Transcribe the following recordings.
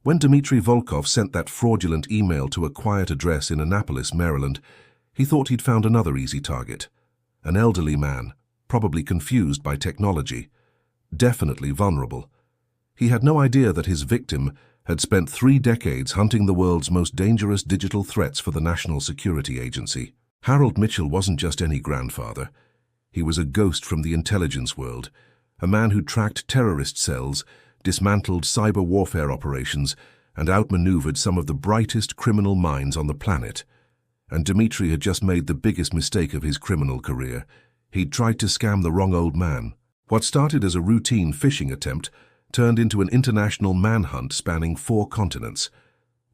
When Dmitry Volkov sent that fraudulent email to a quiet address in Annapolis, Maryland, he thought he'd found another easy target. An elderly man, probably confused by technology, definitely vulnerable. He had no idea that his victim had spent 3 decades hunting the world's most dangerous digital threats for the National Security Agency. Harold Mitchell wasn't just any grandfather. He was a ghost from the intelligence world, a man who tracked terrorist cells, dismantled cyber warfare operations, and outmaneuvered some of the brightest criminal minds on the planet. And Dmitry had just made the biggest mistake of his criminal career. He'd tried to scam the wrong old man. What started as a routine phishing attempt turned into an international manhunt spanning 4 continents.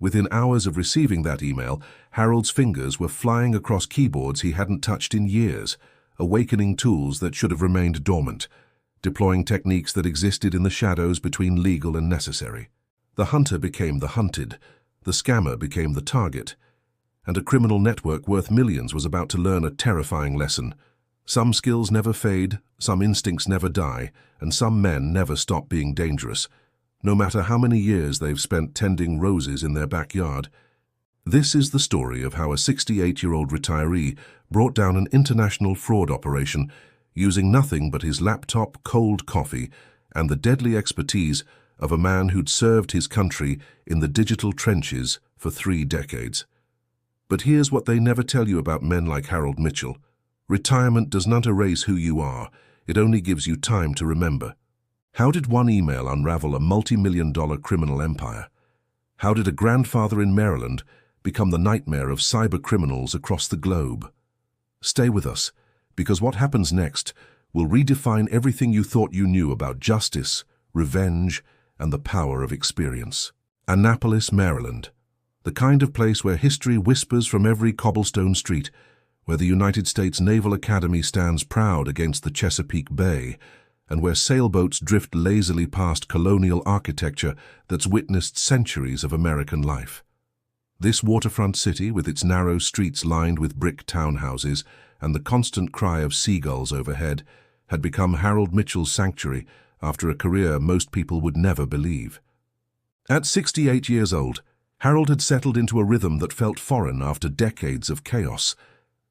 Within hours of receiving that email, Harold's fingers were flying across keyboards he hadn't touched in years, awakening tools that should have remained dormant, deploying techniques that existed in the shadows between legal and necessary. The hunter became the hunted, the scammer became the target, and a criminal network worth millions was about to learn a terrifying lesson. Some skills never fade, some instincts never die, and some men never stop being dangerous, no matter how many years they've spent tending roses in their backyard. This is the story of how a 68-year-old retiree brought down an international fraud operation using nothing but his laptop, cold coffee, and the deadly expertise of a man who'd served his country in the digital trenches for 3 decades. But here's what they never tell you about men like Harold Mitchell. Retirement does not erase who you are, it only gives you time to remember. How did one email unravel a multi-million-dollar criminal empire? How did a grandfather in Maryland become the nightmare of cyber criminals across the globe? Stay with us, because what happens next will redefine everything you thought you knew about justice, revenge, and the power of experience. Annapolis, Maryland, the kind of place where history whispers from every cobblestone street, where the United States Naval Academy stands proud against the Chesapeake Bay, and where sailboats drift lazily past colonial architecture that's witnessed centuries of American life. This waterfront city, with its narrow streets lined with brick townhouses and the constant cry of seagulls overhead, had become Harold Mitchell's sanctuary after a career most people would never believe. At 68 years old, Harold had settled into a rhythm that felt foreign after decades of chaos.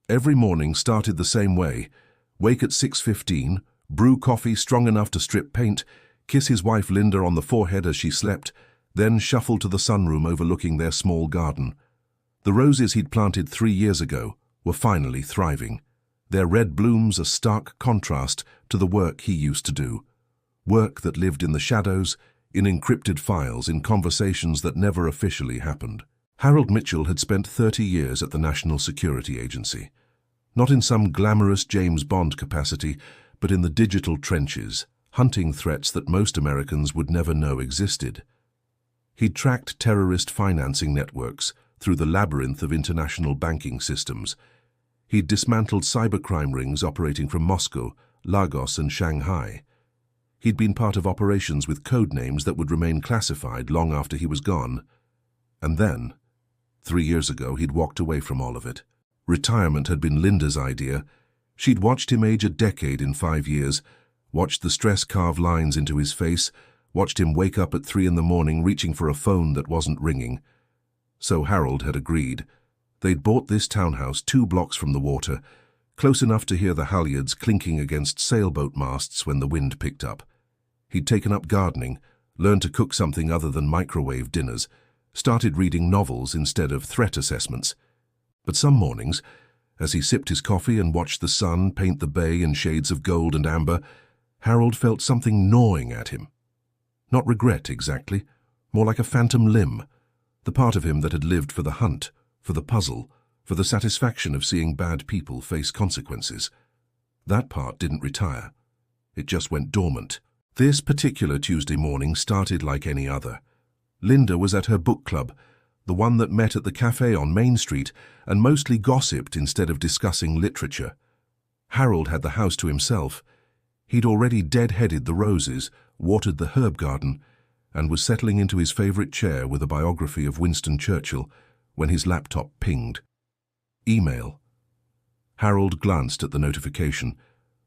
Every morning started the same way: wake at 6:15, brew coffee strong enough to strip paint, kiss his wife Linda on the forehead as she slept, then shuffle to the sunroom overlooking their small garden. The roses he'd planted 3 years ago were finally thriving, their red blooms a stark contrast to the work he used to do. Work that lived in the shadows, in encrypted files, in conversations that never officially happened. Harold Mitchell had spent 30 years at the National Security Agency, not in some glamorous James Bond capacity, but in the digital trenches, hunting threats that most Americans would never know existed. He'd tracked terrorist financing networks through the labyrinth of international banking systems. He'd dismantled cybercrime rings operating from Moscow, Lagos, and Shanghai. He'd been part of operations with code names that would remain classified long after he was gone. And then, 3 years ago, he'd walked away from all of it. Retirement had been Linda's idea. She'd watched him age a decade in 5 years, watched the stress carve lines into his face, watched him wake up at 3 in the morning reaching for a phone that wasn't ringing. So Harold had agreed. They'd bought this townhouse 2 blocks from the water, close enough to hear the halyards clinking against sailboat masts when the wind picked up. He'd taken up gardening, learned to cook something other than microwave dinners, started reading novels instead of threat assessments. But some mornings, as he sipped his coffee and watched the sun paint the bay in shades of gold and amber, Harold felt something gnawing at him. Not regret exactly, more like a phantom limb, the part of him that had lived for the hunt, for the puzzle, for the satisfaction of seeing bad people face consequences. That part didn't retire. It just went dormant. This particular Tuesday morning started like any other. Linda was at her book club, the one that met at the cafe on Main Street and mostly gossiped instead of discussing literature. Harold had the house to himself. He'd already dead-headed the roses, watered the herb garden, and was settling into his favorite chair with a biography of Winston Churchill when his laptop pinged. Email. Harold glanced at the notification.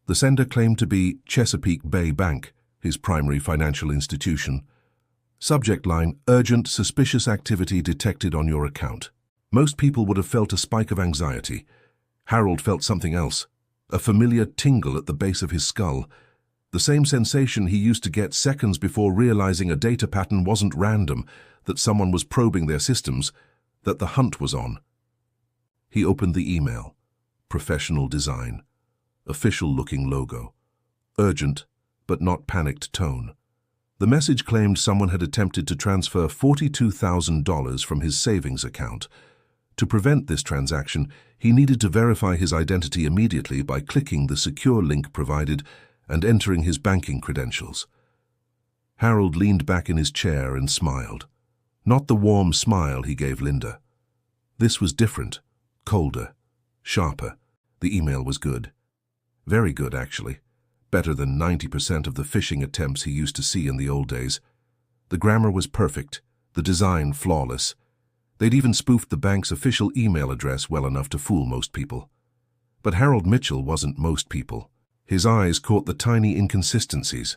The sender claimed to be Chesapeake Bay Bank, his primary financial institution. Subject line, urgent, suspicious activity detected on your account. Most people would have felt a spike of anxiety. Harold felt something else, a familiar tingle at the base of his skull. The same sensation he used to get seconds before realizing a data pattern wasn't random, that someone was probing their systems, that the hunt was on. He opened the email. Professional design. Official-looking logo. Urgent, but not panicked tone. The message claimed someone had attempted to transfer $42,000 from his savings account. To prevent this transaction, he needed to verify his identity immediately by clicking the secure link provided and entering his banking credentials. Harold leaned back in his chair and smiled. Not the warm smile he gave Linda. This was different, colder, sharper. The email was good. Very good, actually. Better than 90% of the phishing attempts he used to see in the old days. The grammar was perfect, the design flawless. They'd even spoofed the bank's official email address well enough to fool most people. But Harold Mitchell wasn't most people. His eyes caught the tiny inconsistencies.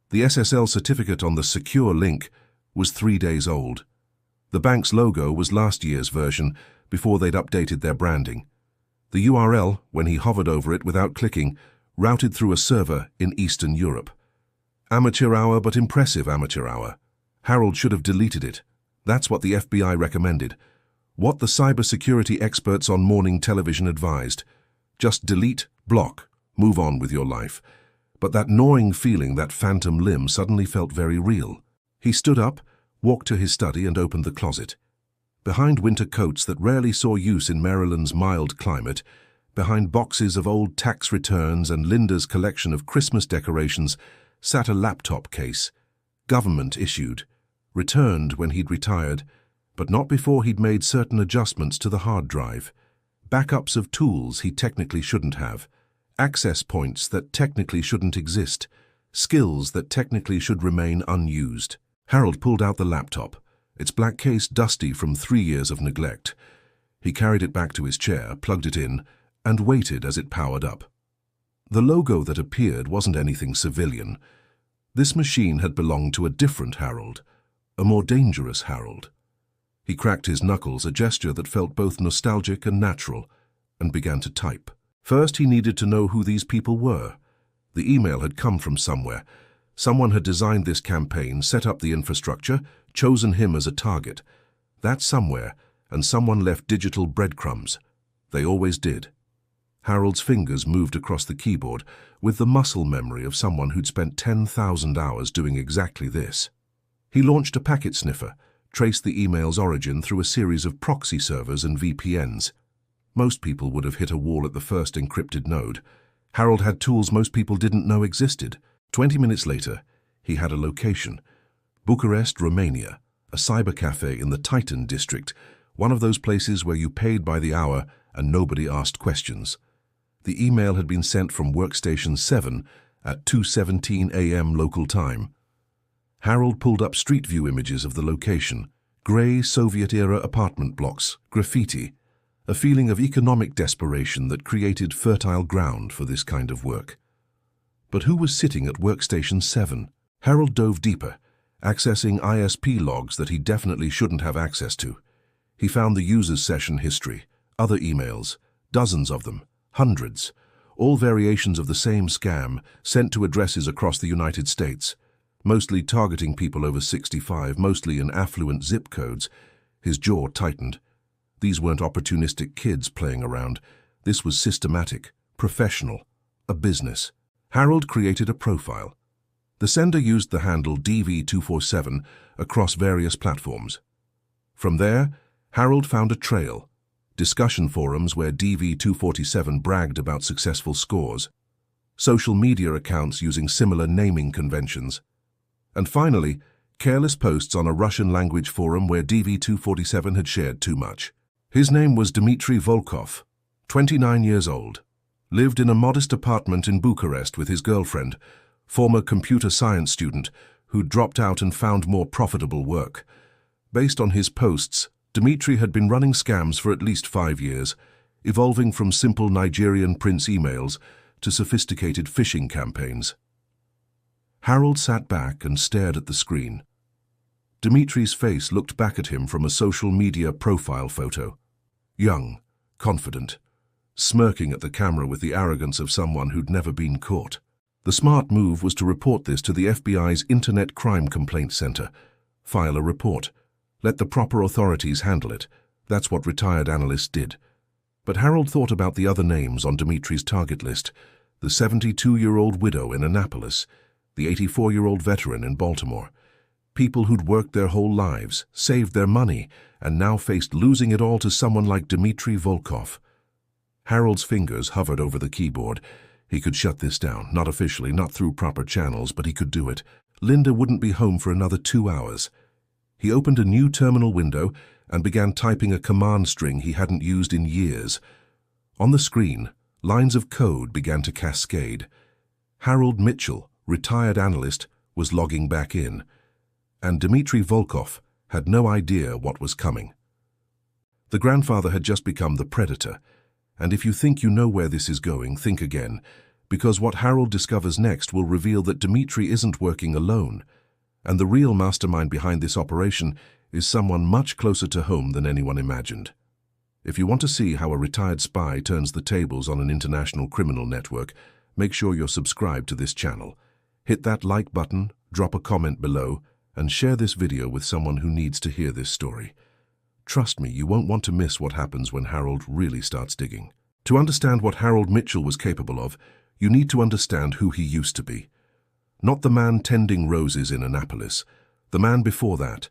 The SSL certificate on the secure link was 3 days old. The bank's logo was last year's version, before they'd updated their branding. The URL, when he hovered over it without clicking, routed through a server in Eastern Europe. Amateur hour, but impressive amateur hour. Harold should have deleted it. That's what the FBI recommended. What the cybersecurity experts on morning television advised. Just delete, block, move on with your life. But that gnawing feeling, that phantom limb, suddenly felt very real. He stood up, walked to his study and opened the closet. Behind winter coats that rarely saw use in Maryland's mild climate, behind boxes of old tax returns and Linda's collection of Christmas decorations, sat a laptop case, government-issued, returned when he'd retired, but not before he'd made certain adjustments to the hard drive, backups of tools he technically shouldn't have, access points that technically shouldn't exist, skills that technically should remain unused. Harold pulled out the laptop, its black case dusty from 3 years of neglect. He carried it back to his chair, plugged it in, and waited as it powered up. The logo that appeared wasn't anything civilian. This machine had belonged to a different Harold, a more dangerous Harold. He cracked his knuckles, a gesture that felt both nostalgic and natural, and began to type. First, he needed to know who these people were. The email had come from somewhere. Someone had designed this campaign, set up the infrastructure, chosen him as a target. That somewhere, and someone left digital breadcrumbs. They always did. Harold's fingers moved across the keyboard with the muscle memory of someone who'd spent 10,000 hours doing exactly this. He launched a packet sniffer, traced the email's origin through a series of proxy servers and VPNs. Most people would have hit a wall at the first encrypted node. Harold had tools most people didn't know existed. 20 minutes later, he had a location. Bucharest, Romania, a cyber cafe in the Titan district, one of those places where you paid by the hour and nobody asked questions. The email had been sent from Workstation 7 at 2:17 a.m. local time. Harold pulled up Street View images of the location. Grey Soviet-era apartment blocks, graffiti, a feeling of economic desperation that created fertile ground for this kind of work. But who was sitting at Workstation 7? Harold dove deeper, accessing ISP logs that he definitely shouldn't have access to. He found the user's session history, other emails, dozens of them, hundreds, all variations of the same scam sent to addresses across the United States, mostly targeting people over 65, mostly in affluent zip codes. His jaw tightened. These weren't opportunistic kids playing around. This was systematic, professional, a business. Harold created a profile. The sender used the handle DV247 across various platforms. From there, Harold found a trail. Discussion forums where DV247 bragged about successful scores, social media accounts using similar naming conventions, and finally, careless posts on a Russian-language forum where DV247 had shared too much. His name was Dmitry Volkov, 29 years old, lived in a modest apartment in Bucharest with his girlfriend, former computer science student who'd dropped out and found more profitable work. Based on his posts, Dmitry had been running scams for at least 5 years, evolving from simple Nigerian prince emails to sophisticated phishing campaigns. Harold sat back and stared at the screen. Dimitri's face looked back at him from a social media profile photo. Young, confident, smirking at the camera with the arrogance of someone who'd never been caught. The smart move was to report this to the FBI's Internet Crime Complaint Center. File a report. Let the proper authorities handle it. That's what retired analysts did. But Harold thought about the other names on Dimitri's target list: the 72-year-old widow in Annapolis, the 84-year-old veteran in Baltimore. People who'd worked their whole lives, saved their money, and now faced losing it all to someone like Dmitry Volkov. Harold's fingers hovered over the keyboard. He could shut this down, not officially, not through proper channels, but he could do it. Linda wouldn't be home for another 2 hours. He opened a new terminal window and began typing a command string he hadn't used in years. On the screen, lines of code began to cascade. Harold Mitchell, retired analyst, was logging back in, and Dmitry Volkov had no idea what was coming. The grandfather had just become the predator, and if you think you know where this is going, think again, because what Harold discovers next will reveal that Dmitry isn't working alone, and the real mastermind behind this operation is someone much closer to home than anyone imagined. If you want to see how a retired spy turns the tables on an international criminal network, make sure you're subscribed to this channel. Hit that like button, drop a comment below, and share this video with someone who needs to hear this story. Trust me, you won't want to miss what happens when Harold really starts digging. To understand what Harold Mitchell was capable of, you need to understand who he used to be. Not the man tending roses in Annapolis, the man before that,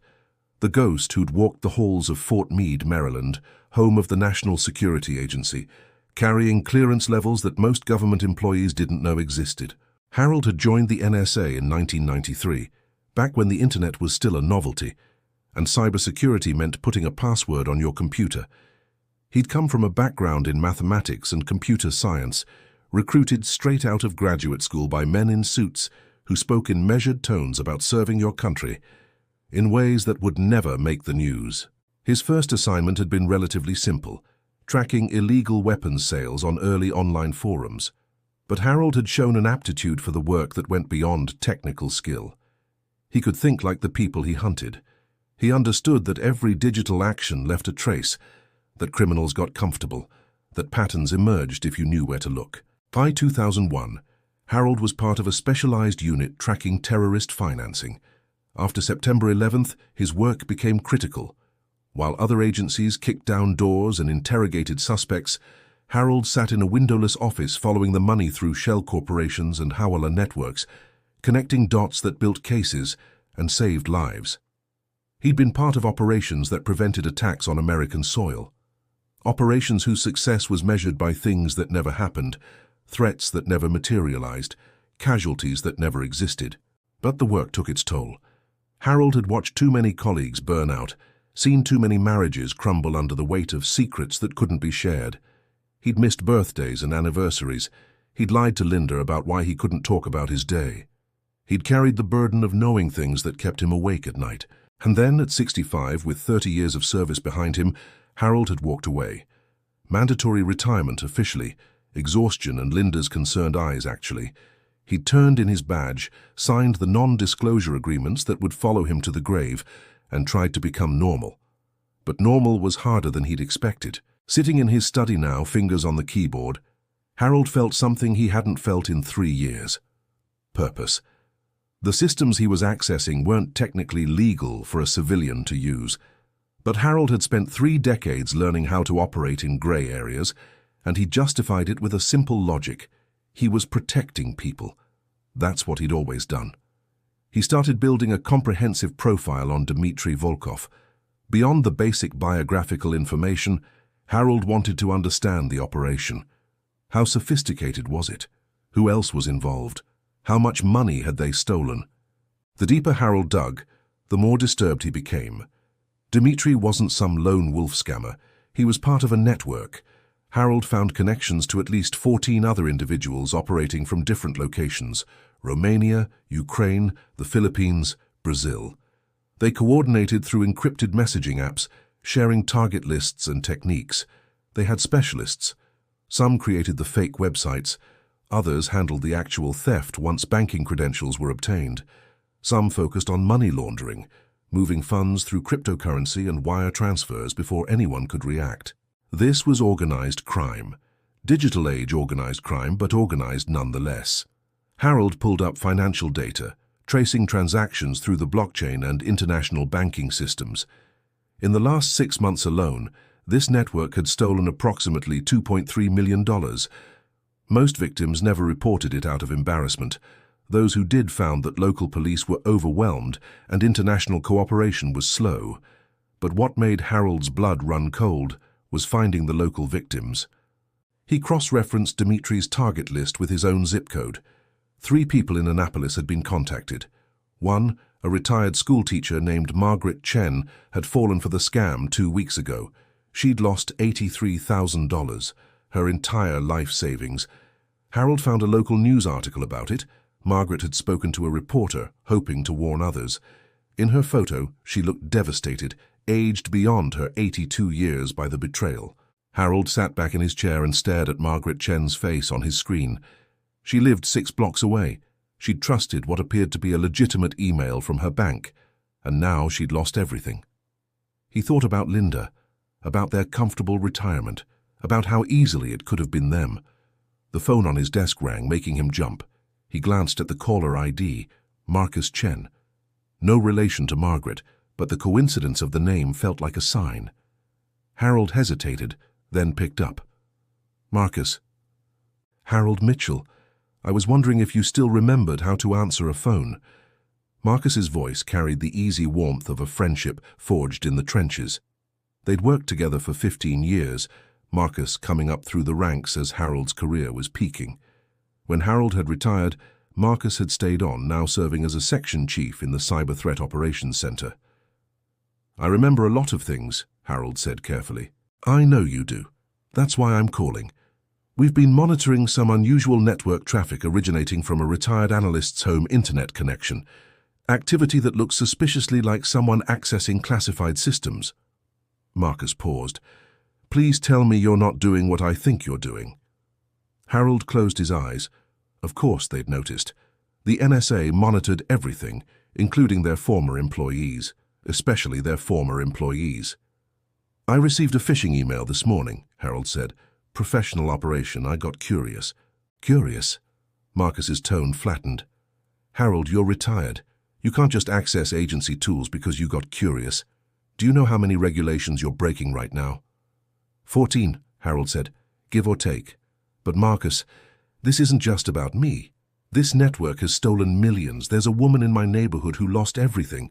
the ghost who'd walked the halls of Fort Meade, Maryland, home of the National Security Agency, carrying clearance levels that most government employees didn't know existed. Harold had joined the NSA in 1993, back when the internet was still a novelty, and cybersecurity meant putting a password on your computer. He'd come from a background in mathematics and computer science, recruited straight out of graduate school by men in suits who spoke in measured tones about serving your country in ways that would never make the news. His first assignment had been relatively simple, tracking illegal weapons sales on early online forums. But Harold had shown an aptitude for the work that went beyond technical skill. He could think like the people he hunted. He understood that every digital action left a trace, that criminals got comfortable, that patterns emerged if you knew where to look. By 2001, Harold was part of a specialized unit tracking terrorist financing. After September 11th, his work became critical. While other agencies kicked down doors and interrogated suspects, Harold sat in a windowless office following the money through shell corporations and hawala networks, connecting dots that built cases and saved lives. He'd been part of operations that prevented attacks on American soil. Operations whose success was measured by things that never happened, threats that never materialized, casualties that never existed. But the work took its toll. Harold had watched too many colleagues burn out, seen too many marriages crumble under the weight of secrets that couldn't be shared. He'd missed birthdays and anniversaries. He'd lied to Linda about why he couldn't talk about his day. He'd carried the burden of knowing things that kept him awake at night. And then, at 65, with 30 years of service behind him, Harold had walked away. Mandatory retirement officially, exhaustion and Linda's concerned eyes actually. He'd turned in his badge, signed the non-disclosure agreements that would follow him to the grave, and tried to become normal. But normal was harder than he'd expected. Sitting in his study now, fingers on the keyboard, Harold felt something he hadn't felt in 3 years. Purpose. The systems he was accessing weren't technically legal for a civilian to use, but Harold had spent 3 decades learning how to operate in gray areas, and he justified it with a simple logic. He was protecting people. That's what he'd always done. He started building a comprehensive profile on Dmitry Volkov. Beyond the basic biographical information, Harold wanted to understand the operation. How sophisticated was it? Who else was involved? How much money had they stolen? The deeper Harold dug, the more disturbed he became. Dmitry wasn't some lone wolf scammer. He was part of a network. Harold found connections to at least 14 other individuals operating from different locations: Romania, Ukraine, the Philippines, Brazil. They coordinated through encrypted messaging apps, sharing target lists and techniques. They had specialists. Some created the fake websites. Others handled the actual theft once banking credentials were obtained. Some focused on money laundering, moving funds through cryptocurrency and wire transfers before anyone could react. This was organized crime. Digital age organized crime, but organized nonetheless. Harold pulled up financial data, tracing transactions through the blockchain and international banking systems. In the last 6 months alone, this network had stolen approximately $2.3 million. Most victims never reported it out of embarrassment. Those who did found that local police were overwhelmed and international cooperation was slow. But what made Harold's blood run cold was finding the local victims. He cross-referenced Dimitri's target list with his own zip code. 3 people in Annapolis had been contacted. One, a retired schoolteacher named Margaret Chen, had fallen for the scam 2 weeks ago. She'd lost $83,000, her entire life savings. Harold found a local news article about it. Margaret had spoken to a reporter, hoping to warn others. In her photo, she looked devastated, aged beyond her 82 years by the betrayal. Harold sat back in his chair and stared at Margaret Chen's face on his screen. She lived 6 blocks away. She'd trusted what appeared to be a legitimate email from her bank, and now she'd lost everything. He thought about Linda, about their comfortable retirement, about how easily it could have been them. The phone on his desk rang, making him jump. He glanced at the caller ID, Marcus Chen. No relation to Margaret, but the coincidence of the name felt like a sign. Harold hesitated, then picked up. Marcus. Harold Mitchell. I was wondering if you still remembered how to answer a phone. Marcus's voice carried the easy warmth of a friendship forged in the trenches. They'd worked together for 15 years, Marcus coming up through the ranks as Harold's career was peaking. When Harold had retired, Marcus had stayed on, now serving as a section chief in the Cyber Threat Operations Center. I remember a lot of things, Harold said carefully. I know you do. That's why I'm calling. We've been monitoring some unusual network traffic originating from a retired analyst's home internet connection. Activity that looks suspiciously like someone accessing classified systems. Marcus paused. Please tell me you're not doing what I think you're doing. Harold closed his eyes. Of course they'd noticed. The NSA monitored everything, including their former employees, especially their former employees. I received a phishing email this morning, Harold said. Professional operation, I got curious. Curious? Marcus's tone flattened. Harold, you're retired. You can't just access agency tools because you got curious. Do you know how many regulations you're breaking right now? 14, Harold said, give or take. But Marcus, this isn't just about me. This network has stolen millions. There's a woman in my neighborhood who lost everything,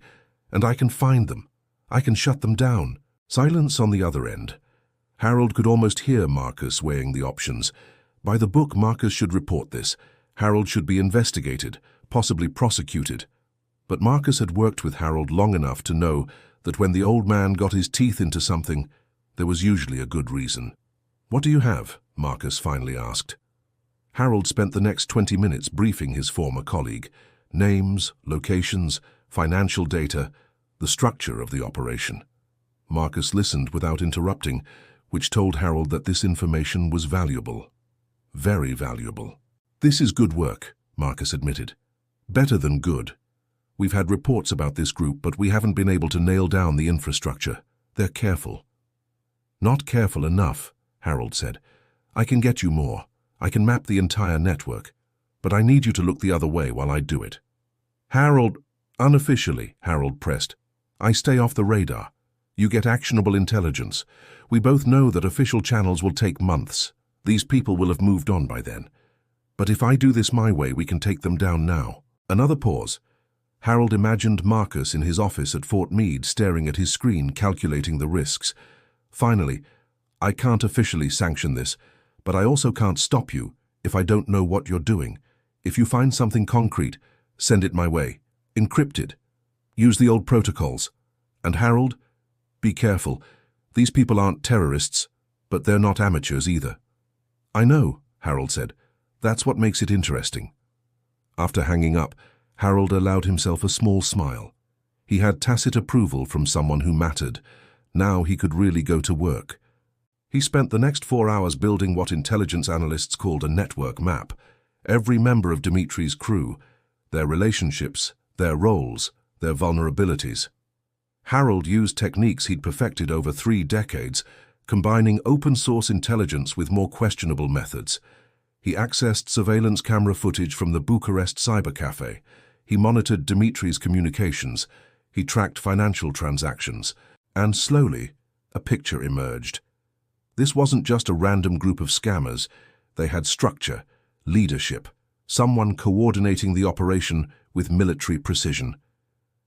and I can find them. I can shut them down. Silence on the other end. Harold could almost hear Marcus weighing the options. By the book, Marcus should report this. Harold should be investigated, possibly prosecuted. But Marcus had worked with Harold long enough to know that when the old man got his teeth into something, there was usually a good reason. What do you have? Marcus finally asked. Harold spent the next 20 minutes briefing his former colleague. Names, locations, financial data, the structure of the operation. Marcus listened without interrupting, which told Harold that this information was valuable. Very valuable. This is good work, Marcus admitted. Better than good. We've had reports about this group, but we haven't been able to nail down the infrastructure. They're careful. Not careful enough, Harold said. I can get you more. I can map the entire network. But I need you to look the other way while I do it. Harold, unofficially, Harold pressed. I stay off the radar. You get actionable intelligence. We both know that official channels will take months. These people will have moved on by then. But if I do this my way, we can take them down now. Another pause. Harold imagined Marcus in his office at Fort Meade, staring at his screen, calculating the risks. Finally, I can't officially sanction this, but I also can't stop you if I don't know what you're doing. If you find something concrete, send it my way. Encrypted. Use the old protocols. And Harold, be careful. These people aren't terrorists, but they're not amateurs either. I know, Harold said. That's what makes it interesting. After hanging up, Harold allowed himself a small smile. He had tacit approval from someone who mattered. Now he could really go to work. He spent the next 4 hours building what intelligence analysts called a network map. Every member of Dimitri's crew, their relationships, their roles, their vulnerabilities. Harold used techniques he'd perfected over 3 decades, combining open-source intelligence with more questionable methods. He accessed surveillance camera footage from the Bucharest cybercafe. He monitored Dimitri's communications. He tracked financial transactions. And slowly, a picture emerged. This wasn't just a random group of scammers. They had structure, leadership, someone coordinating the operation with military precision.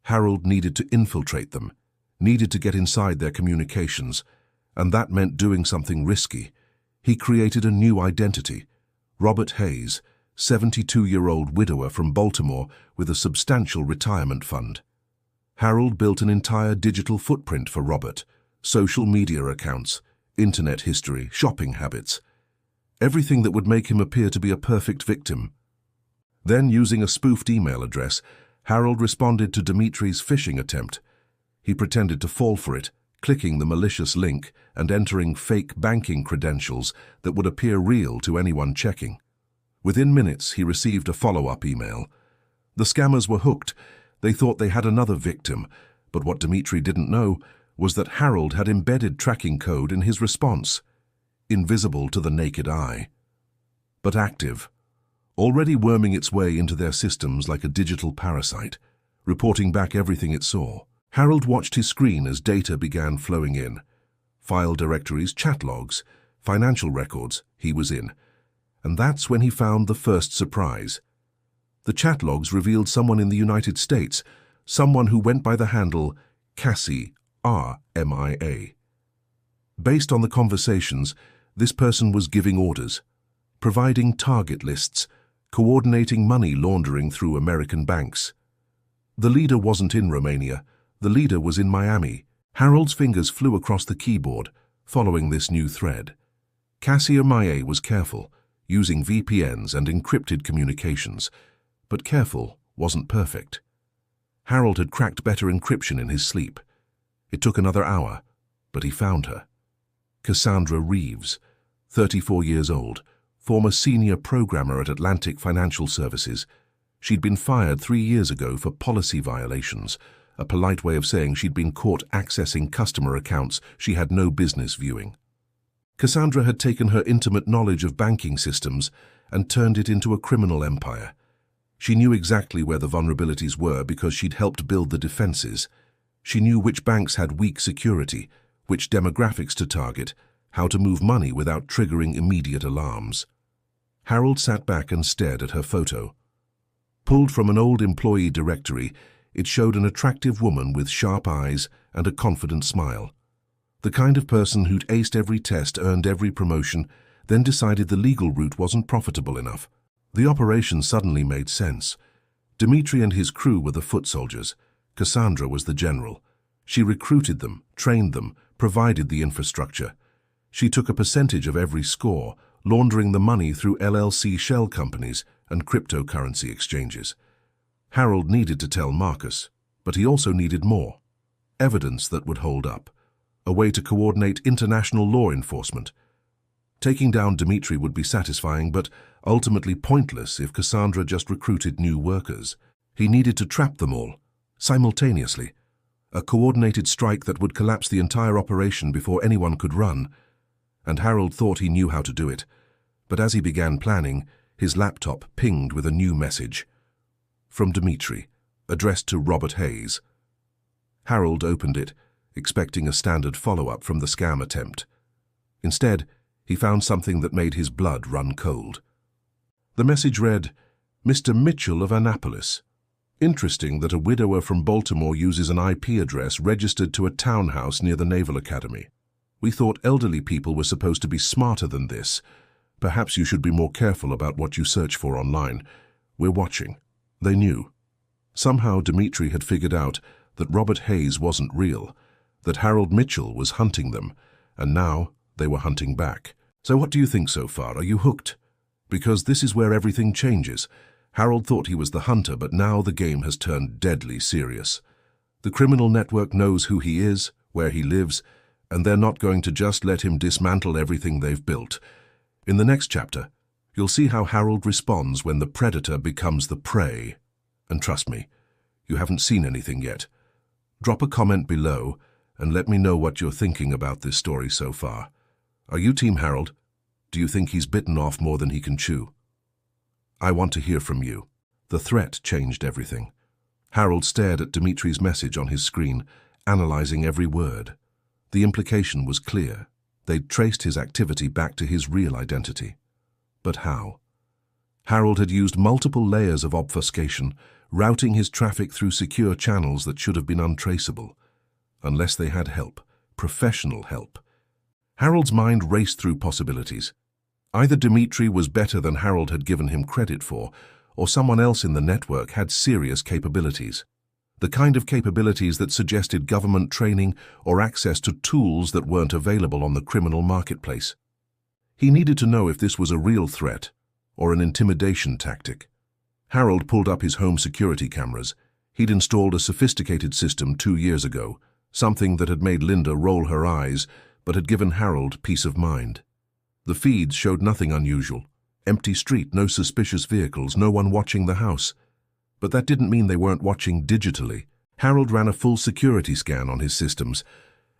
Harold needed to infiltrate them, needed to get inside their communications, and that meant doing something risky. He created a new identity. Robert Hayes, 72-year-old widower from Baltimore with a substantial retirement fund. Harold built an entire digital footprint for Robert, social media accounts, internet history, shopping habits, everything that would make him appear to be a perfect victim. Then, using a spoofed email address, Harold responded to Dimitri's phishing attempt. He pretended to fall for it, clicking the malicious link and entering fake banking credentials that would appear real to anyone checking. Within minutes, he received a follow-up email. The scammers were hooked. They thought they had another victim, but what Dimitri didn't know was that Harold had embedded tracking code in his response, invisible to the naked eye, but active, already worming its way into their systems like a digital parasite, reporting back everything it saw. Harold watched his screen as data began flowing in. File directories, chat logs, financial records, he was in. And that's when he found the first surprise. The chat logs revealed someone in the United States, someone who went by the handle Cassie, RMIA. Based on the conversations, this person was giving orders, providing target lists, coordinating money laundering through American banks. The leader wasn't in Romania. The leader was in Miami. Harold's fingers flew across the keyboard, following this new thread. Cassie RMIA was careful, using VPNs and encrypted communications, but careful wasn't perfect. Harold had cracked better encryption in his sleep. It took another hour, but he found her. Cassandra Reeves, 34 years old, former senior programmer at Atlantic Financial Services. She'd been fired 3 years ago for policy violations, a polite way of saying she'd been caught accessing customer accounts she had no business viewing. Cassandra had taken her intimate knowledge of banking systems and turned it into a criminal empire. She knew exactly where the vulnerabilities were because she'd helped build the defenses. She knew which banks had weak security, which demographics to target, how to move money without triggering immediate alarms. Harold sat back and stared at her photo. Pulled from an old employee directory, it showed an attractive woman with sharp eyes and a confident smile. The kind of person who'd aced every test, earned every promotion, then decided the legal route wasn't profitable enough. The operation suddenly made sense. Dimitri and his crew were the foot soldiers. Cassandra was the general. She recruited them, trained them, provided the infrastructure. She took a percentage of every score, laundering the money through LLC shell companies and cryptocurrency exchanges. Harold needed to tell Marcus, but he also needed more. Evidence that would hold up. A way to coordinate international law enforcement. Taking down Dimitri would be satisfying, but ultimately pointless if Cassandra just recruited new workers. He needed to trap them all, simultaneously. A coordinated strike that would collapse the entire operation before anyone could run. And Harold thought he knew how to do it. But as he began planning, his laptop pinged with a new message. From Dimitri, addressed to Robert Hayes. Harold opened it, expecting a standard follow-up from the scam attempt. Instead, he found something that made his blood run cold. The message read, Mr. Mitchell of Annapolis. Interesting that a widower from Baltimore uses an IP address registered to a townhouse near the Naval Academy. We thought elderly people were supposed to be smarter than this. Perhaps you should be more careful about what you search for online. We're watching. They knew. Somehow Dimitri had figured out that Robert Hayes wasn't real, that Harold Mitchell was hunting them, and now they were hunting back. So what do you think so far? Are you hooked? Because this is where everything changes. Harold thought he was the hunter, but now the game has turned deadly serious. The criminal network knows who he is, where he lives, and they're not going to just let him dismantle everything they've built. In the next chapter, you'll see how Harold responds when the predator becomes the prey. And trust me, you haven't seen anything yet. Drop a comment below and let me know what you're thinking about this story so far. Are you Team Harold? Do you think he's bitten off more than he can chew? I want to hear from you. The threat changed everything. Harold stared at Dimitri's message on his screen, analyzing every word. The implication was clear. They'd traced his activity back to his real identity. But how? Harold had used multiple layers of obfuscation, routing his traffic through secure channels that should have been untraceable. Unless they had help, professional help. Harold's mind raced through possibilities. Either Dimitri was better than Harold had given him credit for, or someone else in the network had serious capabilities. The kind of capabilities that suggested government training or access to tools that weren't available on the criminal marketplace. He needed to know if this was a real threat or an intimidation tactic. Harold pulled up his home security cameras. He'd installed a sophisticated system 2 years ago, something that had made Linda roll her eyes, but had given Harold peace of mind. The feeds showed nothing unusual. Empty street, no suspicious vehicles, no one watching the house. But that didn't mean they weren't watching digitally. Harold ran a full security scan on his systems.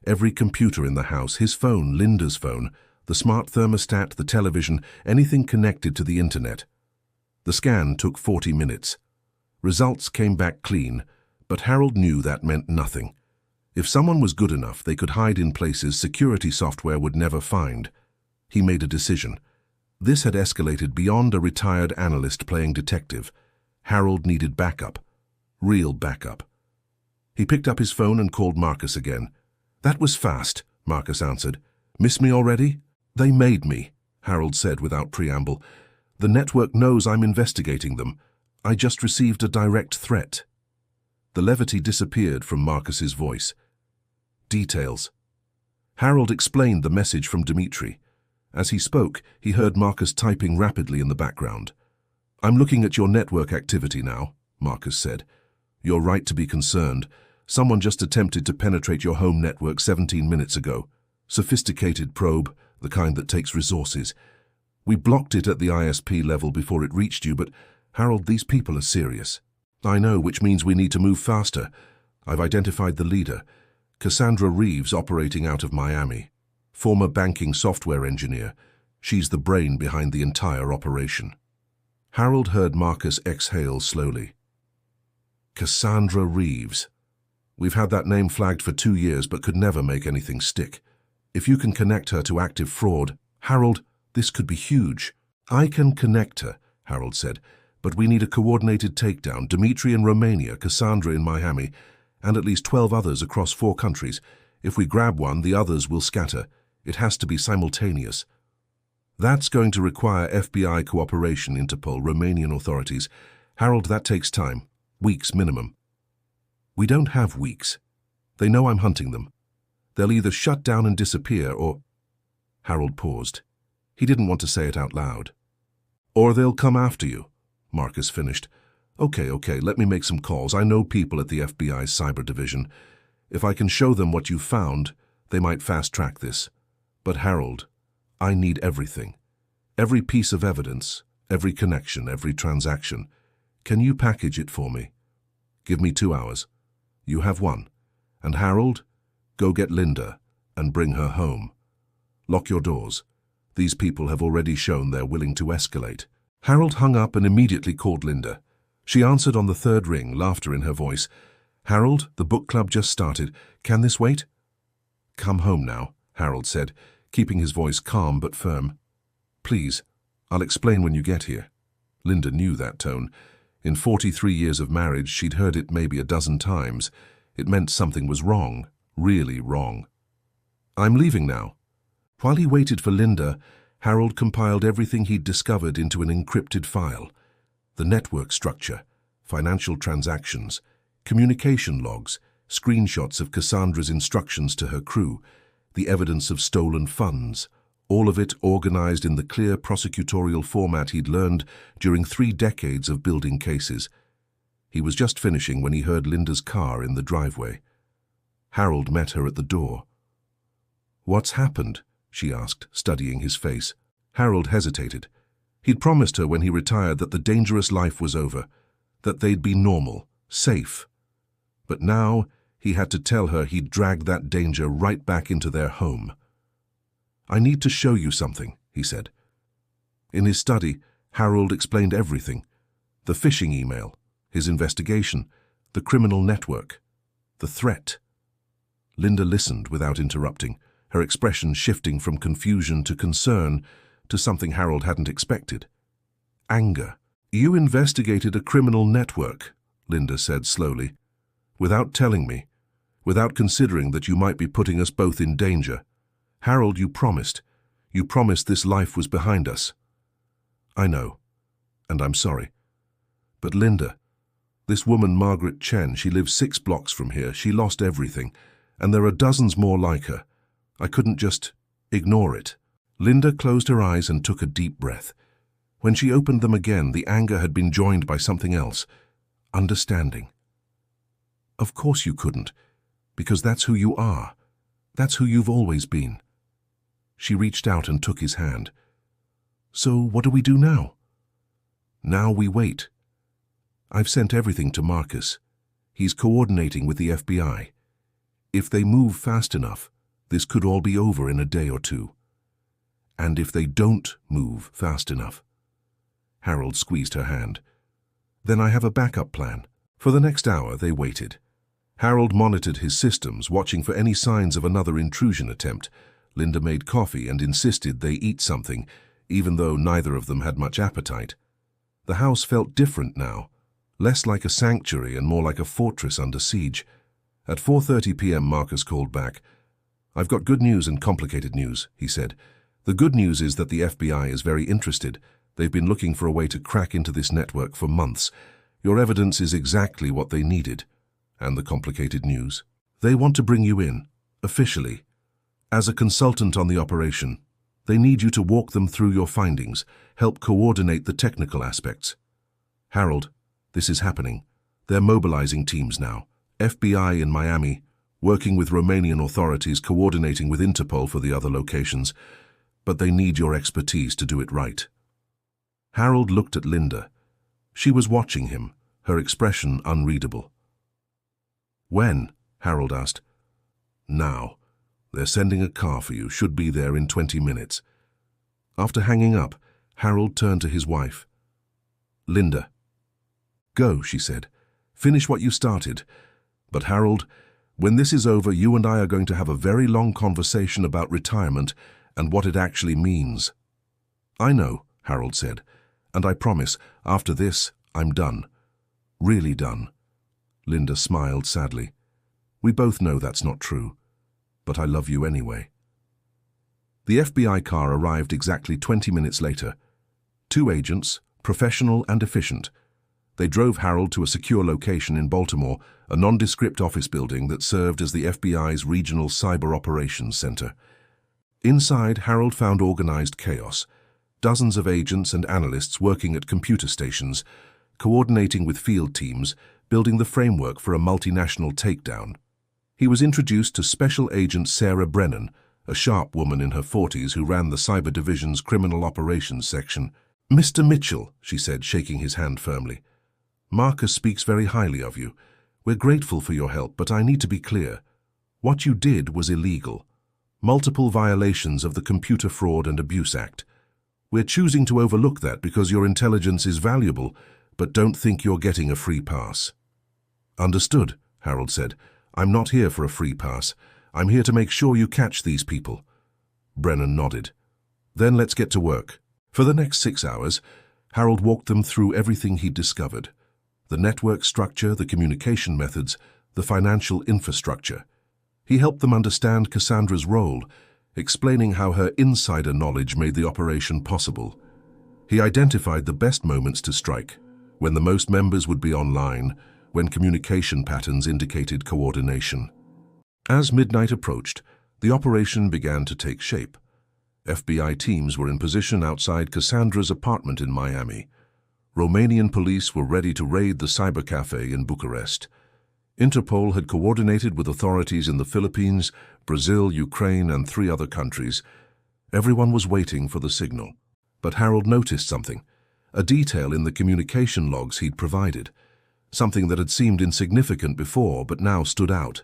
Every computer in the house, his phone, Linda's phone, the smart thermostat, the television, anything connected to the internet. The scan took 40 minutes. Results came back clean, but Harold knew that meant nothing. If someone was good enough, they could hide in places security software would never find. He made a decision. This had escalated beyond a retired analyst playing detective. Harold needed backup. Real backup. He picked up his phone and called Marcus again. "That was fast," Marcus answered. "Miss me already?" "They made me," Harold said without preamble. "The network knows I'm investigating them. I just received a direct threat." The levity disappeared from Marcus's voice. Details. Harold explained the message from Dimitri. As he spoke, he heard Marcus typing rapidly in the background. "I'm looking at your network activity now," Marcus said. "You're right to be concerned. Someone just attempted to penetrate your home network 17 minutes ago. Sophisticated probe, the kind that takes resources. We blocked it at the ISP level before it reached you, but, Harold, these people are serious." "I know, which means we need to move faster. I've identified the leader, Cassandra Reeves, operating out of Miami. Former banking software engineer. She's the brain behind the entire operation." Harold heard Marcus exhale slowly. Cassandra Reeves. We've had that name flagged for 2 years but could never make anything stick. If you can connect her to active fraud, Harold, this could be huge. "I can connect her," Harold said, "but we need a coordinated takedown. Dimitri in Romania, Cassandra in Miami, and at least 12 others across 4 countries. If we grab one, the others will scatter. It has to be simultaneous." "That's going to require FBI cooperation, Interpol, Romanian authorities. Harold, that takes time. Weeks minimum." "We don't have weeks. They know I'm hunting them. They'll either shut down and disappear or—" Harold paused. He didn't want to say it out loud. "Or they'll come after you," Marcus finished. Okay, let me make some calls. I know people at the FBI's cyber division. If I can show them what you found, they might fast-track this. But Harold, I need everything. Every piece of evidence, every connection, every transaction. Can you package it for me? Give me 2 hours. You have 1. And Harold, go get Linda and bring her home. Lock your doors. These people have already shown they're willing to escalate." Harold hung up and immediately called Linda. She answered on the 3rd ring, laughter in her voice. "Harold, the book club just started. Can this wait?" "Come home now," Harold said, keeping his voice calm but firm. "Please, I'll explain when you get here." Linda knew that tone. In 43 years of marriage, she'd heard it maybe a dozen times. It meant something was wrong, really wrong. "I'm leaving now." While he waited for Linda, Harold compiled everything he'd discovered into an encrypted file. The network structure, financial transactions, communication logs, screenshots of Cassandra's instructions to her crew, the evidence of stolen funds, all of it organized in the clear prosecutorial format he'd learned during 3 decades of building cases. He was just finishing when he heard Linda's car in the driveway. Harold met her at the door. "What's happened?" she asked, studying his face. Harold hesitated. He'd promised her when he retired that the dangerous life was over, that they'd be normal, safe. But now He had to tell her he'd dragged that danger right back into their home. "I need to show you something," he said. In his study, Harold explained everything. The phishing email, his investigation, the criminal network, the threat. Linda listened without interrupting, her expression shifting from confusion to concern to something Harold hadn't expected. Anger. "You investigated a criminal network," Linda said slowly, "without telling me, without considering that you might be putting us both in danger. Harold, you promised this life was behind us." "I know, and I'm sorry. But Linda, this woman Margaret Chen, she lives 6 blocks from here. She lost everything, and there are dozens more like her. I couldn't just ignore it." Linda closed her eyes and took a deep breath. When she opened them again, the anger had been joined by something else. Understanding. "Of course you couldn't, because that's who you are. That's who you've always been." She reached out and took his hand. "So what do we do now?" "Now we wait. I've sent everything to Marcus. He's coordinating with the FBI. If they move fast enough, this could all be over in a day or two. And if they don't move fast enough—" Harold squeezed her hand. "Then I have a backup plan." For the next hour, they waited. Harold monitored his systems, watching for any signs of another intrusion attempt. Linda made coffee and insisted they eat something, even though neither of them had much appetite. The house felt different now, less like a sanctuary and more like a fortress under siege. At 4:30 p.m. Marcus called back. "I've got good news and complicated news," he said. "The good news is that the FBI is very interested. They've been looking for a way to crack into this network for months. Your evidence is exactly what they needed." And the complicated news? "They want to bring you in, officially, as a consultant on the operation. They need you to walk them through your findings, help coordinate the technical aspects." "Harold, this is happening. They're mobilizing teams now. FBI in Miami, working with Romanian authorities, coordinating with Interpol for the other locations. But they need your expertise to do it right." Harold looked at Linda. She was watching him, her expression unreadable. "When?" Harold asked. "Now. They're sending a car for you, should be there in 20 minutes. After hanging up, Harold turned to his wife. "Linda." "Go," she said. "Finish what you started. But Harold, when this is over, you and I are going to have a very long conversation about retirement and what it actually means." "I know," Harold said, "and I promise, after this, I'm done. Really done." Linda smiled sadly. "We both know that's not true, but I love you anyway." The FBI car arrived exactly 20 minutes later. 2 agents, professional and efficient. They drove Harold to a secure location in Baltimore, a nondescript office building that served as the FBI's regional cyber operations center. Inside, Harold found organized chaos. Dozens of agents and analysts working at computer stations, coordinating with field teams, building the framework for a multinational takedown. He was introduced to Special Agent Sarah Brennan, a sharp woman in her 40s who ran the Cyber Division's Criminal Operations section. "Mr. Mitchell," she said, shaking his hand firmly. "Marcus speaks very highly of you. We're grateful for your help, but I need to be clear. What you did was illegal. Multiple violations of the Computer Fraud and Abuse Act. We're choosing to overlook that because your intelligence is valuable, but don't think you're getting a free pass." "Understood," Harold said. "I'm not here for a free pass. I'm here to make sure you catch these people." Brennan nodded. "Then let's get to work." For the next 6 hours, Harold walked them through everything he'd discovered. The network structure, the communication methods, the financial infrastructure. He helped them understand Cassandra's role, explaining how her insider knowledge made the operation possible. He identified the best moments to strike, when the most members would be online, when communication patterns indicated coordination. As midnight approached, the operation began to take shape. FBI teams were in position outside Cassandra's apartment in Miami. Romanian police were ready to raid the cybercafe in Bucharest. Interpol had coordinated with authorities in the Philippines, Brazil, Ukraine, and 3 other countries. Everyone was waiting for the signal. But Harold noticed something, a detail in the communication logs he'd provided. something that had seemed insignificant before but now stood out.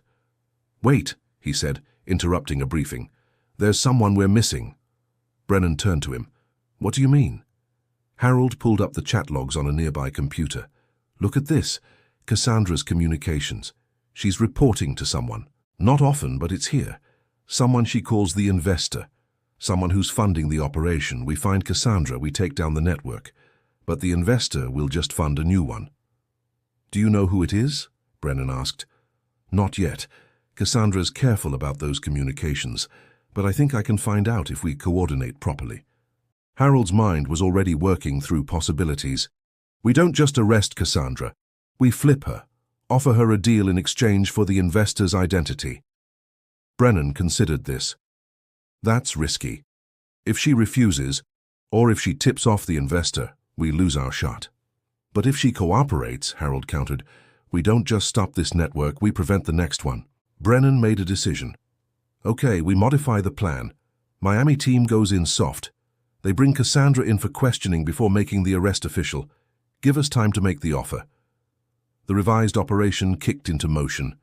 "Wait," he said, interrupting a briefing. "There's someone we're missing." Brennan turned to him. "What do you mean?" Harold pulled up the chat logs on a nearby computer. "Look at this. Cassandra's communications. She's reporting to someone. Not often, but it's here. Someone she calls the investor. Someone who's funding the operation. We find Cassandra, we take down the network. But the investor will just fund a new one." "Do you know who it is?" Brennan asked. "Not yet. Cassandra's careful about those communications, but I think I can find out if we coordinate properly." Harold's mind was already working through possibilities. "We don't just arrest Cassandra. We flip her, offer her a deal in exchange for the investor's identity." Brennan considered this. "That's risky. If she refuses, or if she tips off the investor, we lose our shot. But if she cooperates," Harold countered, "we don't just stop this network, we prevent the next one." Brennan made a decision. "Okay, we modify the plan. Miami team goes in soft. They bring Cassandra in for questioning before making the arrest official. Give us time to make the offer." The revised operation kicked into motion.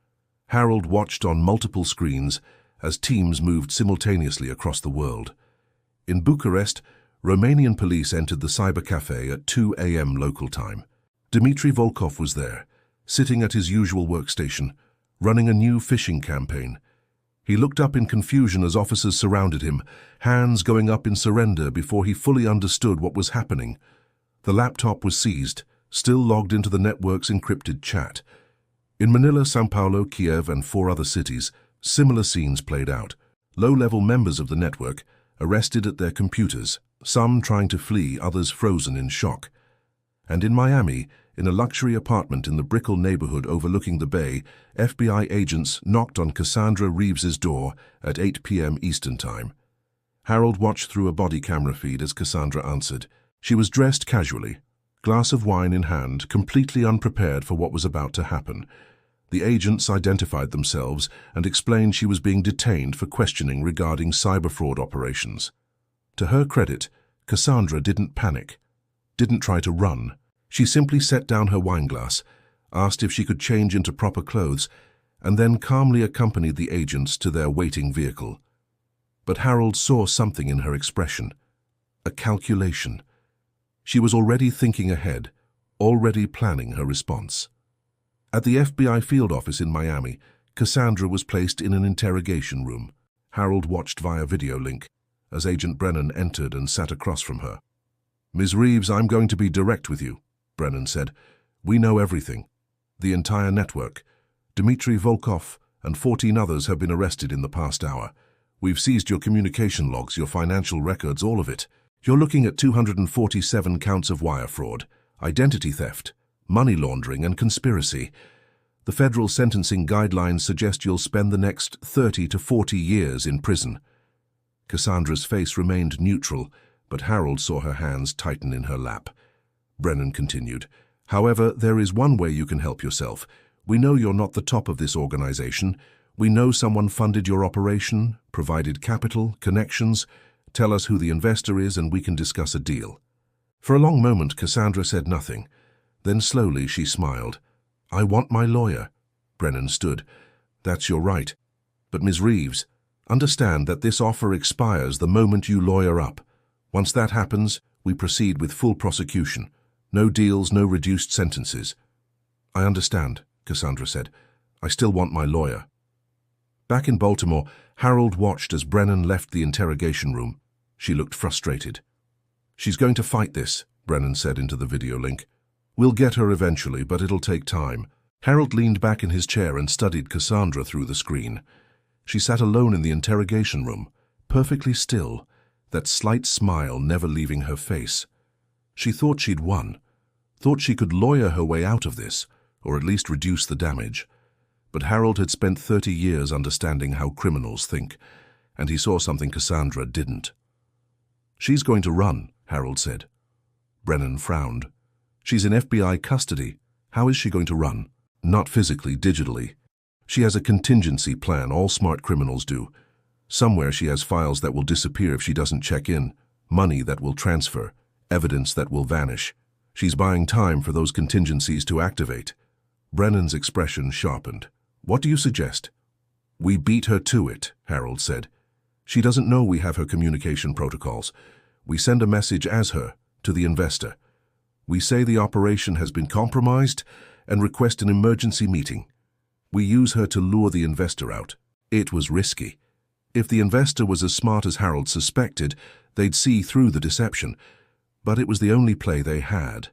Harold watched on multiple screens as teams moved simultaneously across the world. In Bucharest, Romanian police entered the cyber cafe at 2 a.m. local time. Dmitry Volkov was there, sitting at his usual workstation, running a new phishing campaign. He looked up in confusion as officers surrounded him, hands going up in surrender before he fully understood what was happening. The laptop was seized, still logged into the network's encrypted chat. In Manila, São Paulo, Kiev, and 4 other cities, similar scenes played out. Low-level members of the network arrested at their computers, some trying to flee, others frozen in shock. And in Miami, in a luxury apartment in the Brickell neighborhood overlooking the bay, FBI agents knocked on Cassandra Reeves's door at 8 p.m. Eastern Time. Harold watched through a body camera feed as Cassandra answered. She was dressed casually, glass of wine in hand, completely unprepared for what was about to happen. The agents identified themselves and explained she was being detained for questioning regarding cyber fraud operations. To her credit, Cassandra didn't panic, didn't try to run. She simply set down her wineglass, asked if she could change into proper clothes, and then calmly accompanied the agents to their waiting vehicle. But Harold saw something in her expression, a calculation. She was already thinking ahead, already planning her response. At the FBI field office in Miami, Cassandra was placed in an interrogation room. Harold watched via video link as Agent Brennan entered and sat across from her. "Ms. Reeves, I'm going to be direct with you," Brennan said. "We know everything. The entire network. Dmitry Volkov and 14 others have been arrested in the past hour. We've seized your communication logs, your financial records, all of it. You're looking at 247 counts of wire fraud, identity theft, money laundering, and conspiracy. The federal sentencing guidelines suggest you'll spend the next 30 to 40 years in prison." Cassandra's face remained neutral, but Harold saw her hands tighten in her lap. Brennan continued, "However, there is one way you can help yourself. We know you're not the top of this organization. We know someone funded your operation, provided capital, connections. Tell us who the investor is and we can discuss a deal." For a long moment, Cassandra said nothing. Then slowly she smiled. "I want my lawyer." Brennan stood. "That's your right. But Ms. Reeves, understand that this offer expires the moment you lawyer up. Once that happens, we proceed with full prosecution. No deals, no reduced sentences." "I understand," Cassandra said. "I still want my lawyer." Back in Baltimore, Harold watched as Brennan left the interrogation room. She looked frustrated. "She's going to fight this," Brennan said into the video link. "We'll get her eventually, but it'll take time." Harold leaned back in his chair and studied Cassandra through the screen. She sat alone in the interrogation room, perfectly still, that slight smile never leaving her face. She thought she'd won, thought she could lawyer her way out of this, or at least reduce the damage. But Harold had spent 30 years understanding how criminals think, and he saw something Cassandra didn't. "She's going to run," Harold said. Brennan frowned. "She's in FBI custody. How is she going to run?" "Not physically, digitally. She has a contingency plan, all smart criminals do. Somewhere she has files that will disappear if she doesn't check in, money that will transfer, evidence that will vanish. She's buying time for those contingencies to activate." Brennan's expression sharpened. "What do you suggest?" "We beat her to it," Harold said. "She doesn't know we have her communication protocols. We send a message as her, to the investor. We say the operation has been compromised and request an emergency meeting. We use her to lure the investor out. It was risky. If the investor was as smart as Harold suspected, they'd see through the deception. But it was the only play they had."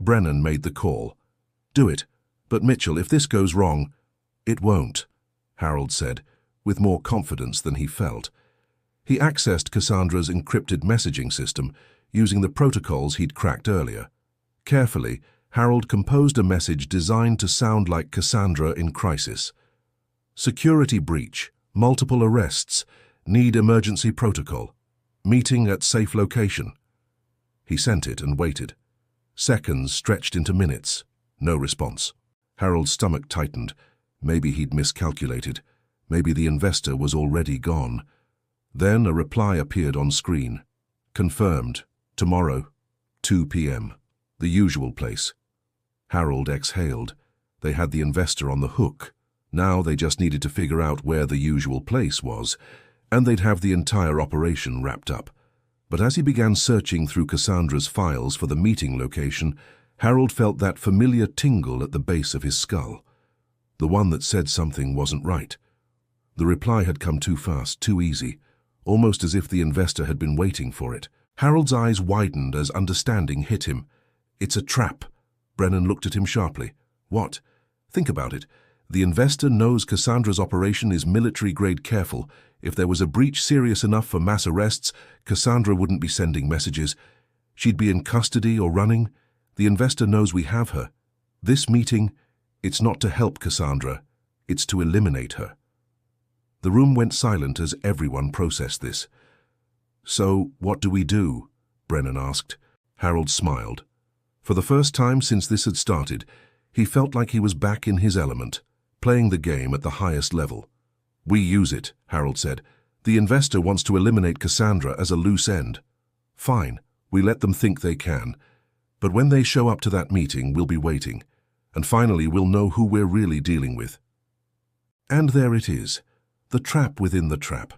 Brennan made the call. "Do it. But Mitchell, if this goes wrong—" "It won't," Harold said, with more confidence than he felt. He accessed Cassandra's encrypted messaging system, using the protocols he'd cracked earlier. Carefully, Harold composed a message designed to sound like Cassandra in crisis. "Security breach, multiple arrests, need emergency protocol, meeting at safe location." He sent it and waited. Seconds stretched into minutes. No response. Harold's stomach tightened. Maybe he'd miscalculated. Maybe the investor was already gone. Then a reply appeared on screen. "Confirmed. Tomorrow, 2 p.m. The usual place." Harold exhaled. They had the investor on the hook. Now they just needed to figure out where the usual place was, and they'd have the entire operation wrapped up. But as he began searching through Cassandra's files for the meeting location, Harold felt that familiar tingle at the base of his skull. The one that said something wasn't right. The reply had come too fast, too easy, almost as if the investor had been waiting for it. Harold's eyes widened as understanding hit him. "It's a trap." Brennan looked at him sharply. "What?" "Think about it. The investor knows Cassandra's operation is military-grade careful. If there was a breach serious enough for mass arrests, Cassandra wouldn't be sending messages. She'd be in custody or running. The investor knows we have her. This meeting, it's not to help Cassandra, it's to eliminate her." The room went silent as everyone processed this. "So, what do we do?" Brennan asked. Harold smiled. For the first time since this had started, he felt like he was back in his element, playing the game at the highest level. "We use it," Harold said. "The investor wants to eliminate Cassandra as a loose end. Fine, we let them think they can. But when they show up to that meeting, we'll be waiting. And finally, we'll know who we're really dealing with." And there it is. The trap within the trap.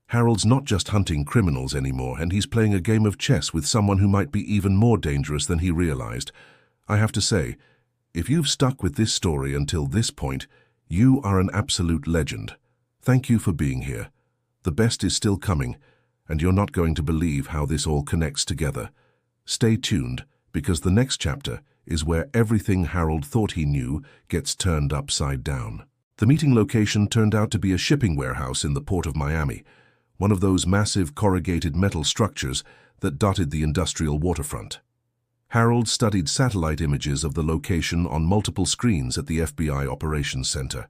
Harold's not just hunting criminals anymore, and he's playing a game of chess with someone who might be even more dangerous than he realized. I have to say, if you've stuck with this story until this point, you are an absolute legend. Thank you for being here. The best is still coming, and you're not going to believe how this all connects together. Stay tuned, because the next chapter is where everything Harold thought he knew gets turned upside down. The meeting location turned out to be a shipping warehouse in the port of Miami, one of those massive corrugated metal structures that dotted the industrial waterfront. Harold studied satellite images of the location on multiple screens at the FBI Operations Center.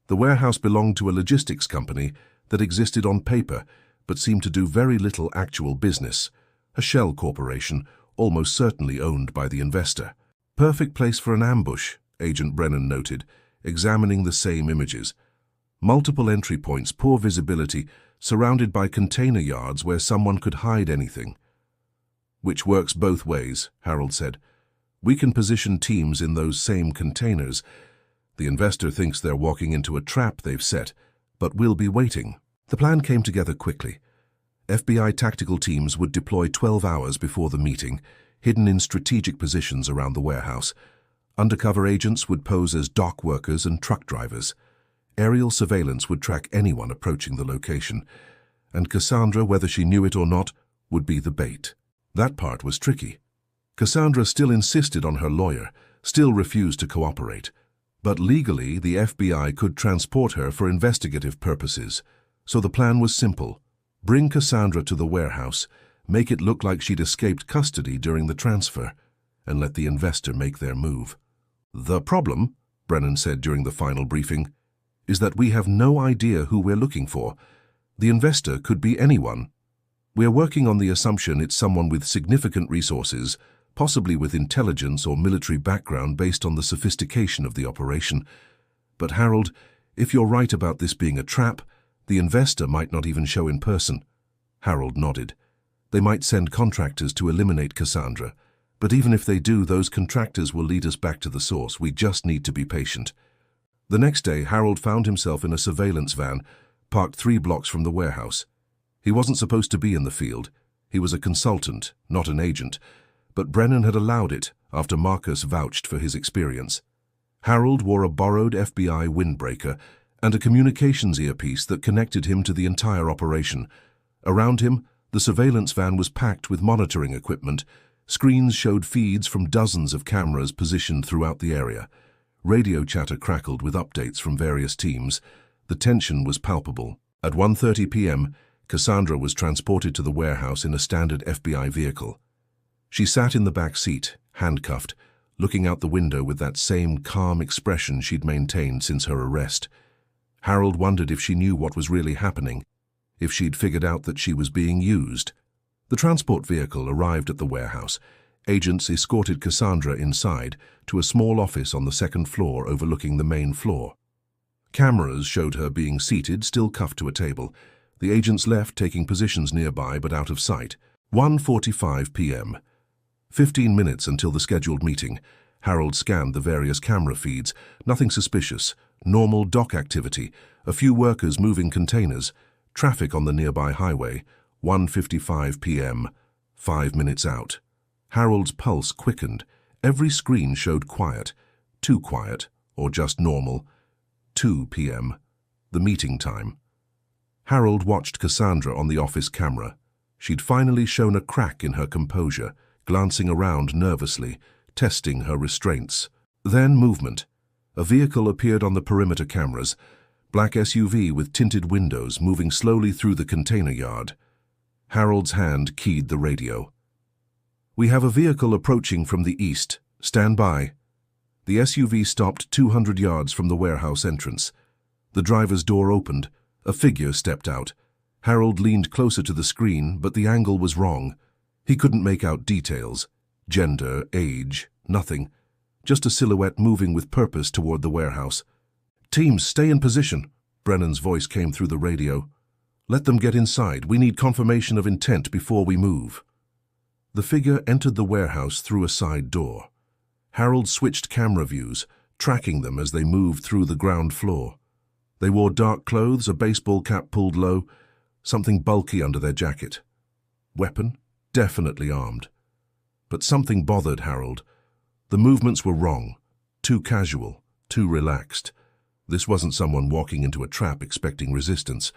The warehouse belonged to a logistics company that existed on paper but seemed to do very little actual business, a shell corporation almost certainly owned by the investor. "Perfect place for an ambush," Agent Brennan noted, examining the same images. "Multiple entry points, poor visibility, surrounded by container yards where someone could hide anything." "Which works both ways," Harold said. "We can position teams in those same containers. The investor thinks they're walking into a trap they've set, but we'll be waiting." The plan came together quickly. FBI tactical teams would deploy 12 hours before the meeting, hidden in strategic positions around the warehouse. Undercover agents would pose as dock workers and truck drivers. Aerial surveillance would track anyone approaching the location. And Cassandra, whether she knew it or not, would be the bait. That part was tricky. Cassandra still insisted on her lawyer, still refused to cooperate. But legally, the FBI could transport her for investigative purposes. So the plan was simple. Bring Cassandra to the warehouse, make it look like she'd escaped custody during the transfer, and let the investor make their move. "The problem," Brennan said during the final briefing, "is that we have no idea who we're looking for. The investor could be anyone. We're working on the assumption it's someone with significant resources, possibly with intelligence or military background based on the sophistication of the operation. But Harold, if you're right about this being a trap, the investor might not even show in person." Harold nodded. "They might send contractors to eliminate Cassandra. But even if they do, those contractors will lead us back to the source. We just need to be patient. The next day, Harold found himself in a surveillance van, parked 3 blocks from the warehouse. He wasn't supposed to be in the field. He was a consultant, not an agent. But Brennan had allowed it after Marcus vouched for his experience. Harold wore a borrowed FBI windbreaker and a communications earpiece that connected him to the entire operation. Around him, the surveillance van was packed with monitoring equipment. Screens showed feeds from dozens of cameras positioned throughout the area. Radio chatter crackled with updates from various teams. The tension was palpable. At 1:30 p.m., Cassandra was transported to the warehouse in a standard FBI vehicle. She sat in the back seat, handcuffed, looking out the window with that same calm expression she'd maintained since her arrest. Harold wondered if she knew what was really happening, if she'd figured out that she was being used. The transport vehicle arrived at the warehouse. Agents escorted Cassandra inside to a small office on the 2nd floor overlooking the main floor. Cameras showed her being seated, still cuffed to a table. The agents left, taking positions nearby but out of sight. 1:45 p.m. 15 minutes until the scheduled meeting. Harold scanned the various camera feeds. Nothing suspicious. Normal dock activity. A few workers moving containers. Traffic on the nearby highway. 1:55 p.m. 5 minutes out. Harold's pulse quickened. Every screen showed quiet. Too quiet, or just normal. 2 p.m. The meeting time. Harold watched Cassandra on the office camera. She'd finally shown a crack in her composure, glancing around nervously, testing her restraints. Then movement. A vehicle appeared on the perimeter cameras. Black SUV with tinted windows moving slowly through the container yard. Harold's hand keyed the radio. "We have a vehicle approaching from the east. Stand by." The SUV stopped 200 yards from the warehouse entrance. The driver's door opened. A figure stepped out. Harold leaned closer to the screen, but the angle was wrong. He couldn't make out details. Gender, age, nothing. Just a silhouette moving with purpose toward the warehouse. "Teams, stay in position," Brennan's voice came through the radio. "Let them get inside. We need confirmation of intent before we move." The figure entered the warehouse through a side door. Harold switched camera views, tracking them as they moved through the ground floor. They wore dark clothes, a baseball cap pulled low, something bulky under their jacket. Weapon? Definitely armed. But something bothered Harold. The movements were wrong, too casual, too relaxed. This wasn't someone walking into a trap expecting resistance.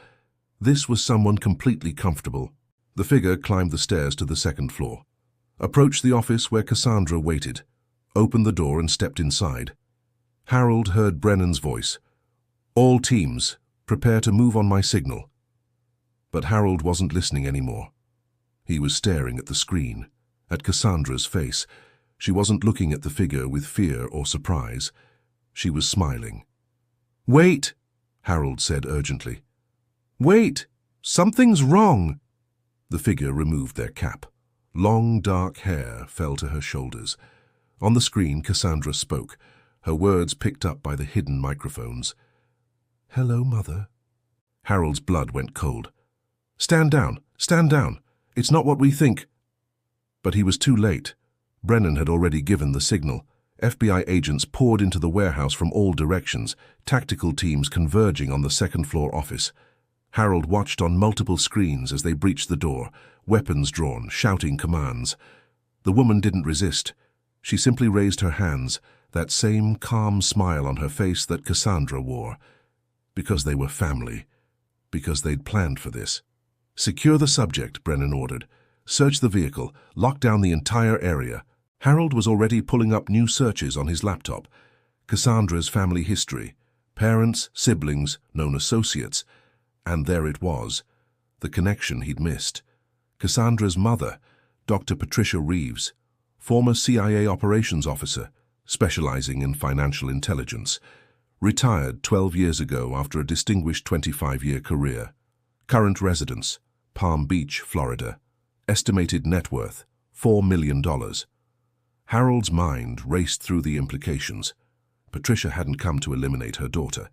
This was someone completely comfortable. The figure climbed the stairs to the 2nd floor, approached the office where Cassandra waited, opened the door and stepped inside. Harold heard Brennan's voice. "All teams, prepare to move on my signal." But Harold wasn't listening anymore. He was staring at the screen, at Cassandra's face. She wasn't looking at the figure with fear or surprise. She was smiling. "Wait," Harold said urgently. "Wait! Something's wrong!" The figure removed their cap. Long, dark hair fell to her shoulders. On the screen, Cassandra spoke, her words picked up by the hidden microphones. "Hello, Mother." Harold's blood went cold. "Stand down! Stand down! It's not what we think." But he was too late. Brennan had already given the signal. FBI agents poured into the warehouse from all directions, tactical teams converging on the 2nd floor office. Harold watched on multiple screens as they breached the door, weapons drawn, shouting commands. The woman didn't resist. She simply raised her hands, that same calm smile on her face that Cassandra wore. Because they were family. Because they'd planned for this. "Secure the subject," Brennan ordered. "Search the vehicle. Lock down the entire area." Harold was already pulling up new searches on his laptop. Cassandra's family history. Parents, siblings, known associates. And there it was. The connection he'd missed. Cassandra's mother, Dr. Patricia Reeves, former CIA operations officer, specializing in financial intelligence. Retired 12 years ago after a distinguished 25-year career. Current residence, Palm Beach, Florida. Estimated net worth, $4 million. Harold's mind raced through the implications. Patricia hadn't come to eliminate her daughter.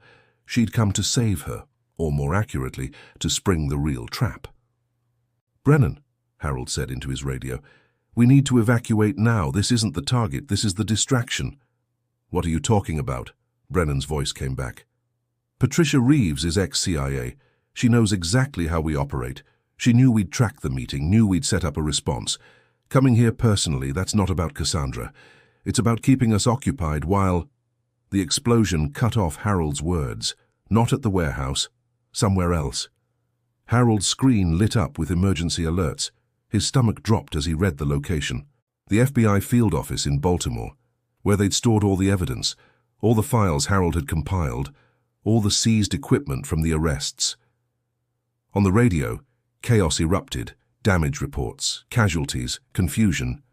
She'd come to save her, or more accurately, to spring the real trap. "Brennan," Harold said into his radio, We need to evacuate now. This isn't the target, this is the distraction. What are you talking about? Brennan's voice came back. Patricia Reeves is ex-CIA. She knows exactly how we operate. She knew we'd track the meeting, knew we'd set up a response. Coming here personally, that's not about Cassandra. It's about keeping us occupied while... The explosion cut off Harold's words. Not at the warehouse. Somewhere else. Harold's screen lit up with emergency alerts. His stomach dropped as he read the location. The FBI field office in Baltimore, where they'd stored all the evidence, all the files Harold had compiled, all the seized equipment from the arrests. On the radio, chaos erupted, damage reports, casualties, confusion.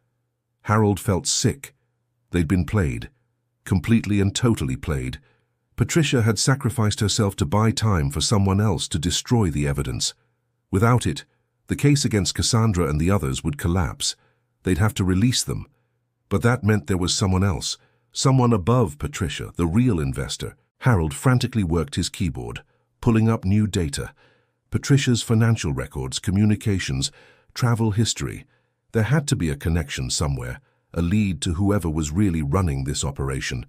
Harold felt sick. They'd been played, completely and totally played. Patricia had sacrificed herself to buy time for someone else to destroy the evidence. Without it, the case against Cassandra and the others would collapse. They'd have to release them. But that meant there was someone else, someone above Patricia, the real investor. Harold frantically worked his keyboard, pulling up new data. Patricia's financial records, communications, travel history. There had to be a connection somewhere, a lead to whoever was really running this operation.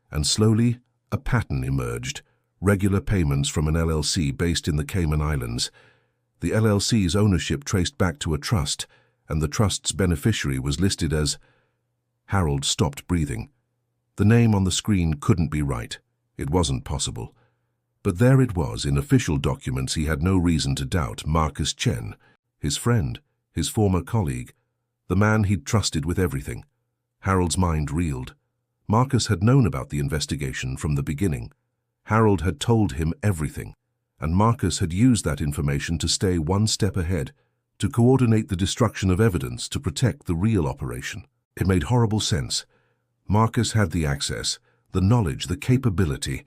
And slowly, a pattern emerged. Regular payments from an LLC based in the Cayman Islands. The LLC's ownership traced back to a trust, and the trust's beneficiary was listed as... Harold stopped breathing. The name on the screen couldn't be right. It wasn't possible. But there it was, in official documents he had no reason to doubt. Marcus Chen, his friend, his former colleague, the man he'd trusted with everything. Harold's mind reeled. Marcus had known about the investigation from the beginning. Harold had told him everything, and Marcus had used that information to stay one step ahead, to coordinate the destruction of evidence to protect the real operation. It made horrible sense. Marcus had the access, the knowledge, the capability.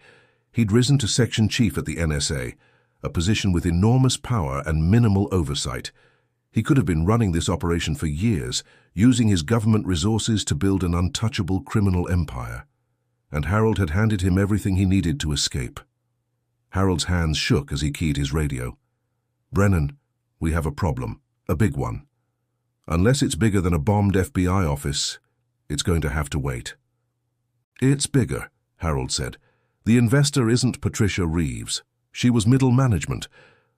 He'd risen to section chief at the NSA, a position with enormous power and minimal oversight. He could have been running this operation for years, using his government resources to build an untouchable criminal empire. And Harold had handed him everything he needed to escape. Harold's hands shook as he keyed his radio. "Brennan, we have a problem, a big one. Unless it's bigger than a bombed FBI office, it's going to have to wait." "It's bigger," Harold said. "The investor isn't Patricia Reeves. She was middle management.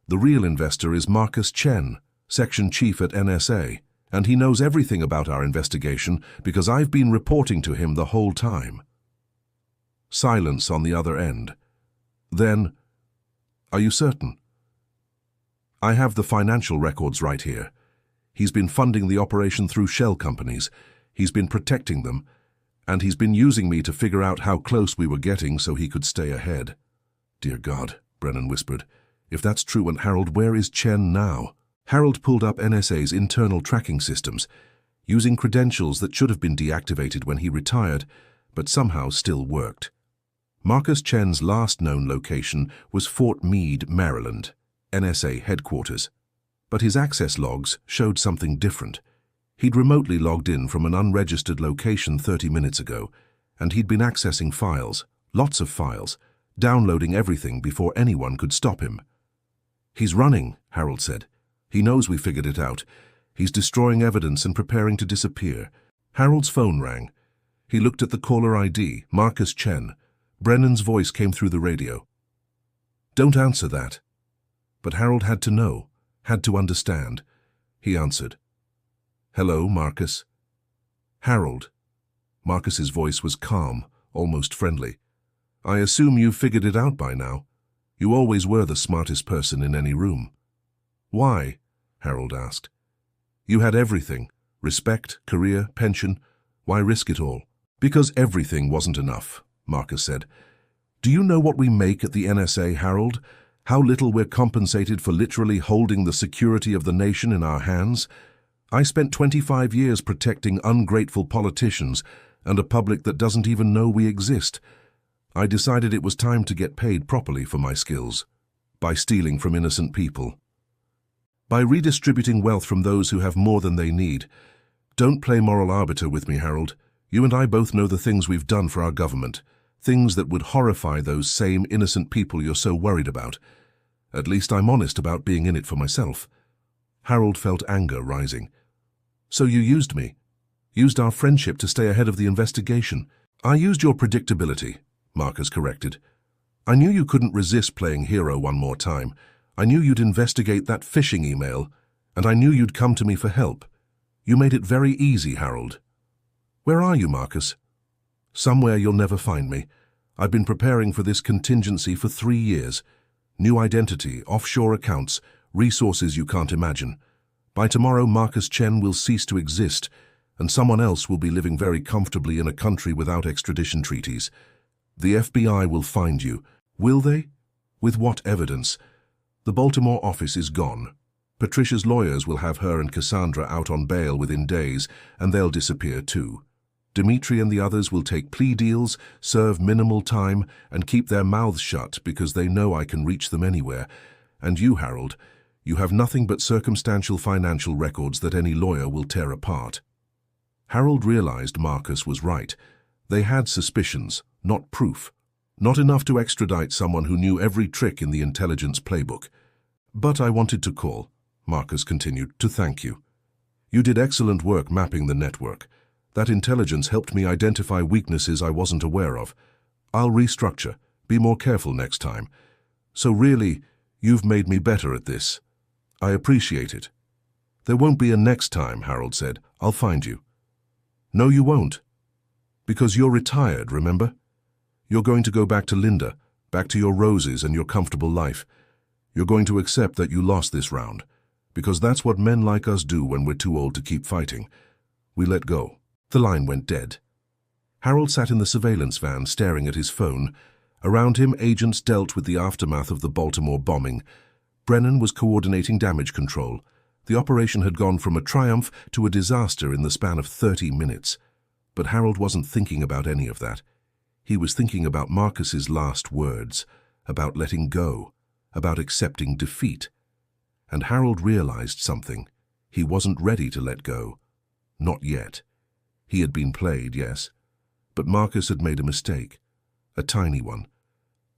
The real investor is Marcus Chen, section chief at NSA, and he knows everything about our investigation because I've been reporting to him the whole time." Silence on the other end. Then, "Are you certain?" "I have the financial records right here. He's been funding the operation through shell companies. He's been protecting them, and he's been using me to figure out how close we were getting so he could stay ahead." "Dear God," Brennan whispered. "If that's true, and Harold, where is Chen now?" Harold pulled up NSA's internal tracking systems, using credentials that should have been deactivated when he retired, but somehow still worked. Marcus Chen's last known location was Fort Meade, Maryland, NSA headquarters. But his access logs showed something different. He'd remotely logged in from an unregistered location 30 minutes ago, and he'd been accessing files, lots of files, downloading everything before anyone could stop him. "He's running," Harold said. "He knows we figured it out. He's destroying evidence and preparing to disappear." Harold's phone rang. He looked at the caller ID, Marcus Chen. Brennan's voice came through the radio. "Don't answer that." But Harold had to know, had to understand. He answered. "Hello, Marcus." "Harold." Marcus's voice was calm, almost friendly. "I assume you've figured it out by now. You always were the smartest person in any room." "Why?" Harold asked. "You had everything. Respect, career, pension. Why risk it all?" "Because everything wasn't enough," Marcus said. "Do you know what we make at the NSA, Harold? How little we're compensated for literally holding the security of the nation in our hands? I spent 25 years protecting ungrateful politicians and a public that doesn't even know we exist. I decided it was time to get paid properly for my skills, by stealing from innocent people, by redistributing wealth from those who have more than they need. Don't play moral arbiter with me, Harold. You and I both know the things we've done for our government, things that would horrify those same innocent people you're so worried about. At least I'm honest about being in it for myself." Harold felt anger rising. "So you used me, Used our friendship to stay ahead of the investigation. I used your predictability, Marcus corrected. I knew you couldn't resist playing hero one more time. I knew you'd investigate that phishing email, and I knew you'd come to me for help. You made it very easy, Harold. Where are you, Marcus? Somewhere you'll never find me. I've been preparing for this contingency for 3 years. New identity, offshore accounts, resources you can't imagine. By tomorrow, Marcus Chen will cease to exist, and someone else will be living very comfortably in a country without extradition treaties. The FBI will find you. Will they? With what evidence? The Baltimore office is gone. Patricia's lawyers will have her and Cassandra out on bail within days, and they'll disappear too. Dimitri and the others will take plea deals, serve minimal time, and keep their mouths shut because they know I can reach them anywhere. And you, Harold, you have nothing but circumstantial financial records that any lawyer will tear apart. Harold realized Marcus was right. They had suspicions, not proof. Not enough to extradite someone who knew every trick in the intelligence playbook. But I wanted to call, Marcus continued, to thank you. You did excellent work mapping the network. That intelligence helped me identify weaknesses I wasn't aware of. I'll restructure, be more careful next time. So really, you've made me better at this. I appreciate it. There won't be a next time, Harold said. I'll find you. No, you won't. Because you're retired, remember? You're going to go back to Linda, back to your roses and your comfortable life. You're going to accept that you lost this round, because that's what men like us do when we're too old to keep fighting. We let go. The line went dead. Harold sat in the surveillance van staring at his phone. Around him, agents dealt with the aftermath of the Baltimore bombing. Brennan was coordinating damage control. The operation had gone from a triumph to a disaster in the span of 30 minutes. But Harold wasn't thinking about any of that. He was thinking about Marcus's last words, about letting go, about accepting defeat. And Harold realized something. He wasn't ready to let go. Not yet. He had been played, yes, but Marcus had made a mistake, a tiny one.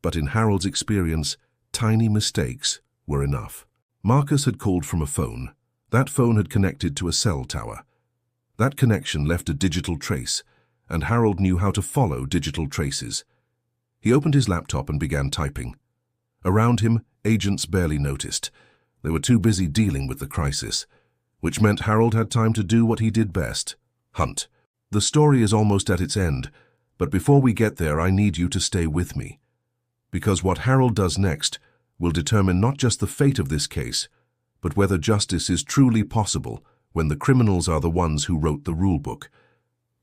But in Harold's experience, tiny mistakes were enough. Marcus had called from a phone. That phone had connected to a cell tower. That connection left a digital trace, and Harold knew how to follow digital traces. He opened his laptop and began typing. Around him, agents barely noticed. They were too busy dealing with the crisis, which meant Harold had time to do what he did best, hunt. The story is almost at its end, but before we get there, I need you to stay with me. Because what Harold does next will determine not just the fate of this case, but whether justice is truly possible when the criminals are the ones who wrote the rulebook.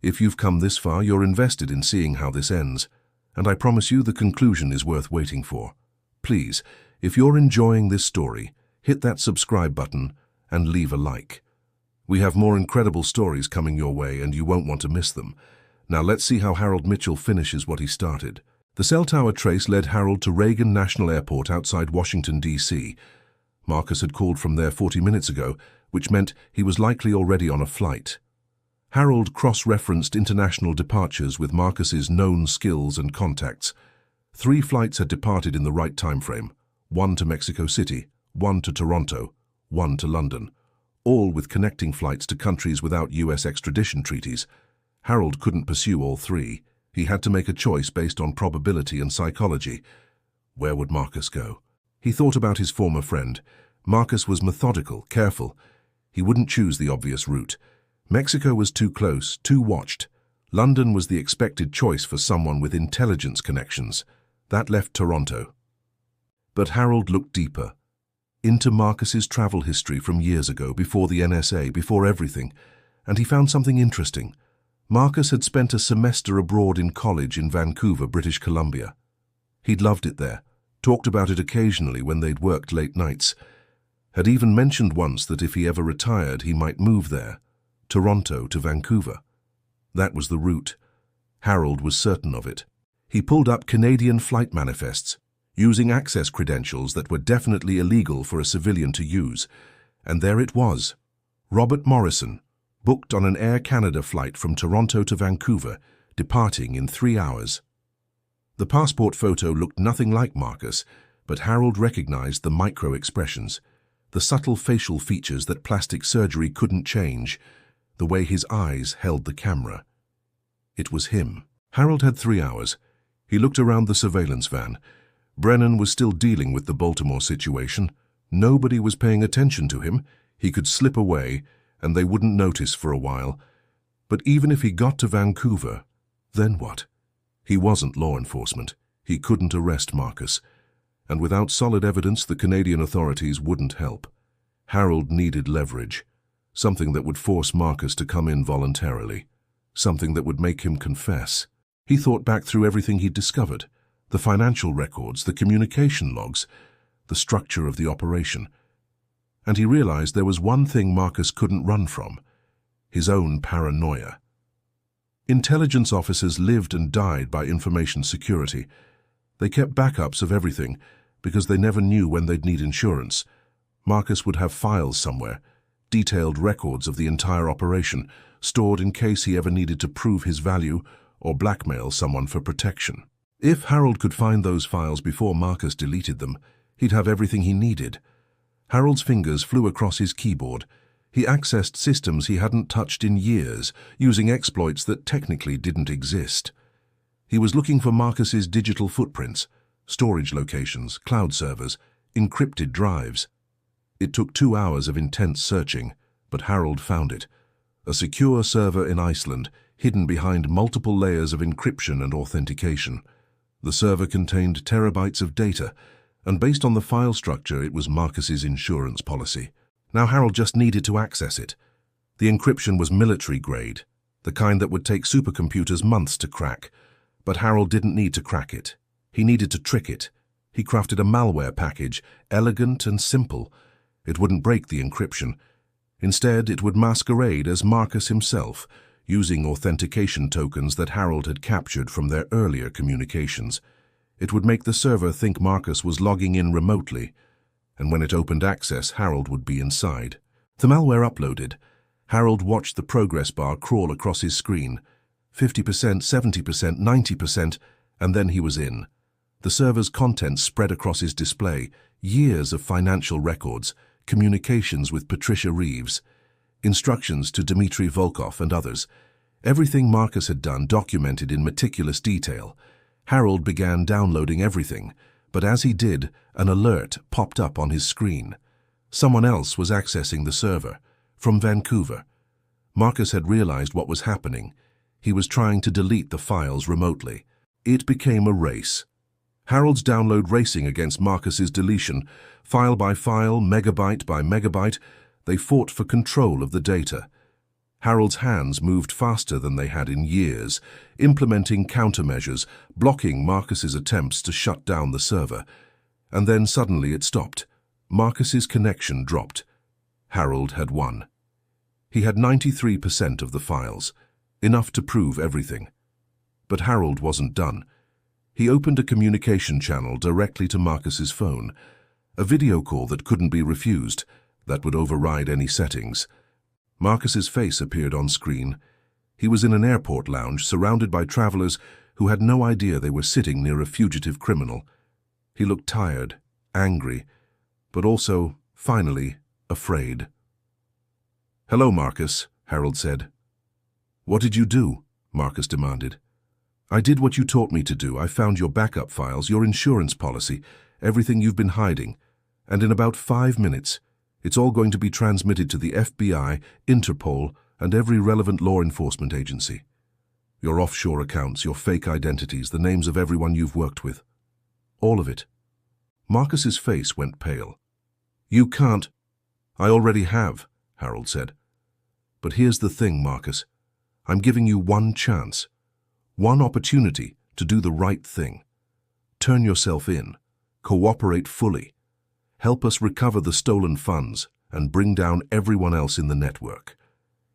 If you've come this far, you're invested in seeing how this ends, and I promise you the conclusion is worth waiting for. Please, if you're enjoying this story, hit that subscribe button and leave a like. We have more incredible stories coming your way, and you won't want to miss them. Now let's see how Harold Mitchell finishes what he started. The cell tower trace led Harold to Reagan National Airport outside Washington, D.C. Marcus had called from there 40 minutes ago, which meant he was likely already on a flight. Harold cross-referenced international departures with Marcus's known skills and contacts. 3 flights had departed in the right time frame, 1 to Mexico City, 1 to Toronto, 1 to London, all with connecting flights to countries without U.S. extradition treaties. Harold couldn't pursue all 3. He had to make a choice based on probability and psychology. Where would Marcus go? He thought about his former friend. Marcus was methodical, careful. He wouldn't choose the obvious route. Mexico was too close, too watched. London was the expected choice for someone with intelligence connections. That left Toronto. But Harold looked deeper, into Marcus's travel history from years ago, before the NSA, before everything, and he found something interesting. Marcus had spent a semester abroad in college in Vancouver, British Columbia. He'd loved it there, talked about it occasionally when they'd worked late nights, had even mentioned once that if he ever retired, he might move there, Toronto to Vancouver. That was the route. Harold was certain of it. He pulled up Canadian flight manifests, using access credentials that were definitely illegal for a civilian to use. And there it was. Robert Morrison, booked on an Air Canada flight from Toronto to Vancouver, departing in 3 hours. The passport photo looked nothing like Marcus, but Harold recognized the micro-expressions, the subtle facial features that plastic surgery couldn't change. the way his eyes held the camera. It was him. Harold had 3 hours. He looked around the surveillance van. Brennan was still dealing with the Baltimore situation. Nobody was paying attention to him. He could slip away, and they wouldn't notice for a while. But even if he got to Vancouver, then what? He wasn't law enforcement. He couldn't arrest Marcus. And without solid evidence, the Canadian authorities wouldn't help. Harold needed leverage, something that would force Marcus to come in voluntarily, something that would make him confess. He thought back through everything he'd discovered, the financial records, the communication logs, the structure of the operation. And he realized there was one thing Marcus couldn't run from: his own paranoia. Intelligence officers lived and died by information security. They kept backups of everything because they never knew when they'd need insurance. Marcus would have files somewhere, detailed records of the entire operation, stored in case he ever needed to prove his value or blackmail someone for protection. If Harold could find those files before Marcus deleted them, he'd have everything he needed. Harold's fingers flew across his keyboard. He accessed systems he hadn't touched in years, using exploits that technically didn't exist. He was looking for Marcus's digital footprints, storage locations, cloud servers, encrypted drives. It took 2 hours of intense searching, but Harold found it. A secure server in Iceland, hidden behind multiple layers of encryption and authentication. The server contained terabytes of data, and based on the file structure, it was Marcus's insurance policy. Now Harold just needed to access it. The encryption was military grade, the kind that would take supercomputers months to crack. But Harold didn't need to crack it. He needed to trick it. He crafted a malware package, elegant and simple. It wouldn't break the encryption. Instead, it would masquerade as Marcus himself, using authentication tokens that Harold had captured from their earlier communications. It would make the server think Marcus was logging in remotely, and when it opened access, Harold would be inside. The malware uploaded. Harold watched the progress bar crawl across his screen. 50%, 70%, 90%, and then he was in. The server's contents spread across his display, years of financial records, communications with Patricia Reeves, instructions to Dmitry Volkov and others. Everything Marcus had done documented in meticulous detail. Harold began downloading everything, but as he did, an alert popped up on his screen. Someone else was accessing the server, from Vancouver. Marcus had realized what was happening. He was trying to delete the files remotely. It became a race. Harold's download racing against Marcus's deletion. File by file, megabyte by megabyte, they fought for control of the data. Harold's hands moved faster than they had in years, implementing countermeasures, blocking Marcus's attempts to shut down the server. And then suddenly it stopped. Marcus's connection dropped. Harold had won. He had 93% of the files. Enough to prove everything. But Harold wasn't done. He opened a communication channel directly to Marcus's phone, a video call that couldn't be refused, that would override any settings. Marcus's face appeared on screen. He was in an airport lounge surrounded by travelers who had no idea they were sitting near a fugitive criminal. He looked tired, angry, but also, finally, afraid. "Hello, Marcus," Harold said. "What did you do?" Marcus demanded. "I did what you taught me to do. I found your backup files, your insurance policy, everything you've been hiding. And in about 5 minutes, it's all going to be transmitted to the FBI, Interpol, and every relevant law enforcement agency. Your offshore accounts, your fake identities, the names of everyone you've worked with. All of it." Marcus's face went pale. "You can't." "I already have," Harold said. "But here's the thing, Marcus. I'm giving you one chance, one opportunity to do the right thing. Turn yourself in, cooperate fully, help us recover the stolen funds, and bring down everyone else in the network.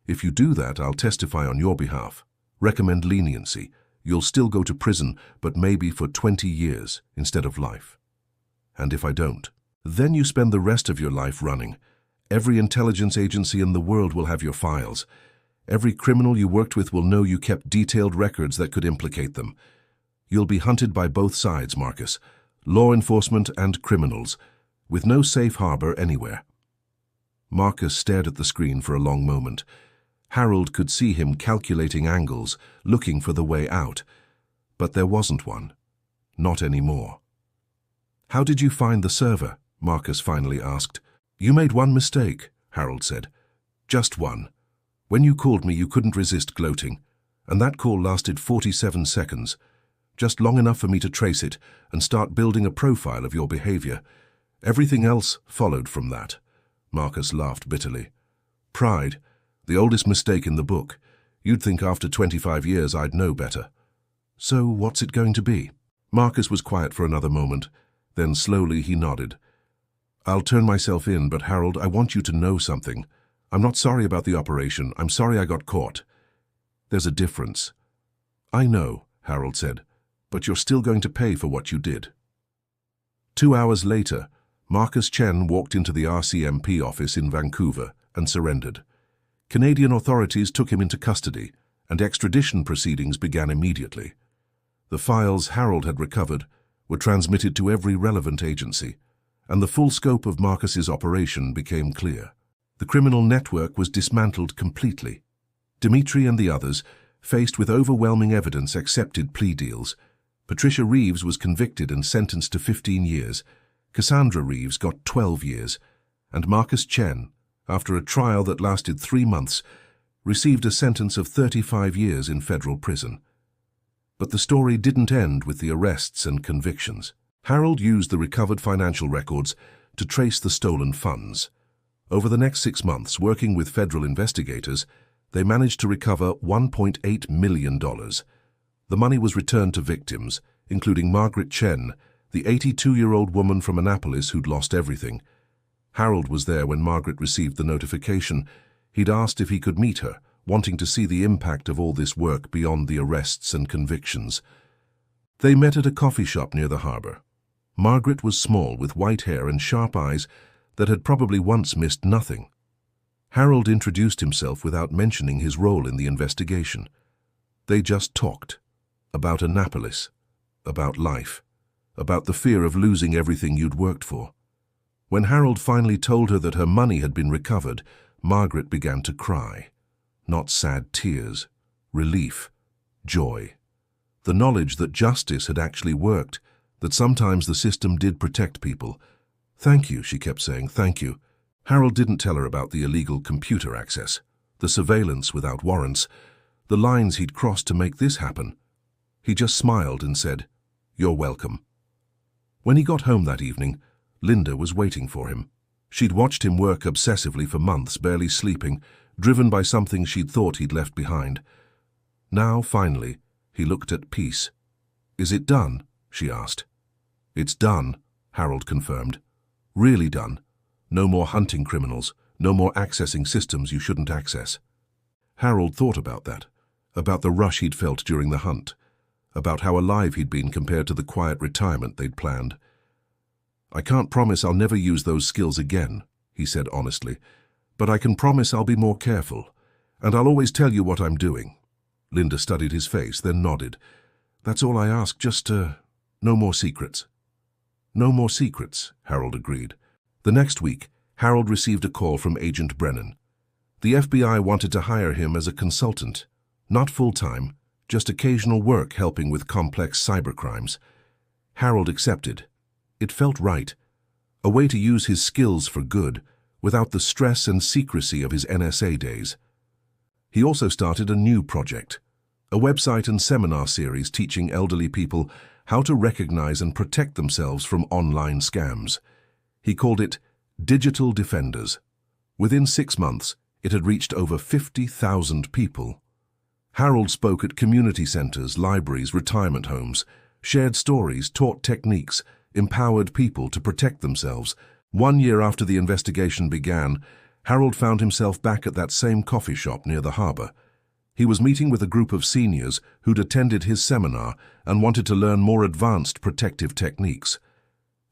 If you do that, I'll testify on your behalf, recommend leniency. You'll still go to prison, but maybe for 20 years instead of life. And if I don't, then you spend the rest of your life running. Every intelligence agency in the world will have your files. Every criminal you worked with will know you kept detailed records that could implicate them. You'll be hunted by both sides, Marcus, law enforcement and criminals, with no safe harbor anywhere." Marcus stared at the screen for a long moment. Harold could see him calculating angles, looking for the way out. But there wasn't one. Not anymore. "How did you find the server?" Marcus finally asked. "You made one mistake," Harold said. "Just one. When you called me, you couldn't resist gloating. And that call lasted 47 seconds. Just long enough for me to trace it and start building a profile of your behavior. Everything else followed from that." Marcus laughed bitterly. "Pride. The oldest mistake in the book. You'd think after 25 years I'd know better." "So what's it going to be?" Marcus was quiet for another moment. Then slowly he nodded. "I'll turn myself in, but Harold, I want you to know something. I'm not sorry about the operation. I'm sorry I got caught. There's a difference." "I know," Harold said, "but you're still going to pay for what you did." 2 hours later, Marcus Chen walked into the RCMP office in Vancouver and surrendered. Canadian authorities took him into custody, and extradition proceedings began immediately. The files Harold had recovered were transmitted to every relevant agency, and the full scope of Marcus's operation became clear. The criminal network was dismantled completely. Dimitri and the others, faced with overwhelming evidence, accepted plea deals. Patricia Reeves was convicted and sentenced to 15 years. Cassandra Reeves got 12 years, and Marcus Chen, after a trial that lasted 3 months, received a sentence of 35 years in federal prison. But the story didn't end with the arrests and convictions. Harold used the recovered financial records to trace the stolen funds. Over the next 6 months, working with federal investigators, they managed to recover $1.8 million. The money was returned to victims, including Margaret Chen, the 82-year-old woman from Annapolis who'd lost everything. Harold was there when Margaret received the notification. He'd asked if he could meet her, wanting to see the impact of all this work beyond the arrests and convictions. They met at a coffee shop near the harbor. Margaret was small, with white hair and sharp eyes that had probably once missed nothing. Harold introduced himself without mentioning his role in the investigation. They just talked. About Annapolis. About life. About the fear of losing everything you'd worked for. When Harold finally told her that her money had been recovered, Margaret began to cry. Not sad tears. Relief. Joy. The knowledge that justice had actually worked, that sometimes the system did protect people. "Thank you," she kept saying, "thank you." Harold didn't tell her about the illegal computer access, the surveillance without warrants, the lines he'd crossed to make this happen. He just smiled and said, "You're welcome." When he got home that evening, Linda was waiting for him. She'd watched him work obsessively for months, barely sleeping, driven by something she'd thought he'd left behind. Now, finally, he looked at peace. "Is it done?" she asked. "It's done," Harold confirmed. "Really done. No more hunting criminals, no more accessing systems you shouldn't access." Harold thought about that, about the rush he'd felt during the hunt, about how alive he'd been compared to the quiet retirement they'd planned. "I can't promise I'll never use those skills again," he said honestly, "but I can promise I'll be more careful, and I'll always tell you what I'm doing." Linda studied his face, then nodded. "That's all I ask, just, no more secrets." "No more secrets," Harold agreed. The next week, Harold received a call from Agent Brennan. The FBI wanted to hire him as a consultant, not full-time, just occasional work helping with complex cybercrimes. Harold accepted. It felt right. A way to use his skills for good, without the stress and secrecy of his NSA days. He also started a new project, a website and seminar series teaching elderly people how to recognize and protect themselves from online scams. He called it Digital Defenders. Within 6 months, it had reached over 50,000 people. Harold spoke at community centers, libraries, retirement homes, shared stories, taught techniques, empowered people to protect themselves. 1 year after the investigation began, Harold found himself back at that same coffee shop near the harbor. He was meeting with a group of seniors who'd attended his seminar and wanted to learn more advanced protective techniques.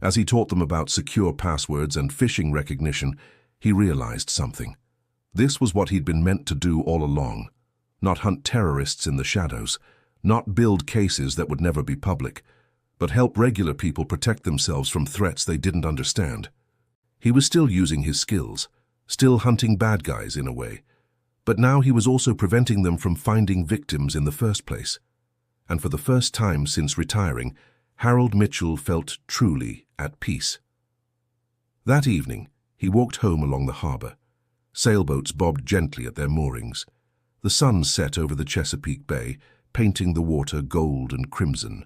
As he taught them about secure passwords and phishing recognition, he realized something. This was what he'd been meant to do all along. Not hunt terrorists in the shadows, not build cases that would never be public, but help regular people protect themselves from threats they didn't understand. He was still using his skills, still hunting bad guys in a way, But now he was also preventing them from finding victims in the first place. And for the first time since retiring, Harold Mitchell felt truly at peace. That evening, he walked home along the harbor. Sailboats bobbed gently at their moorings. The sun set over the Chesapeake Bay, painting the water gold and crimson.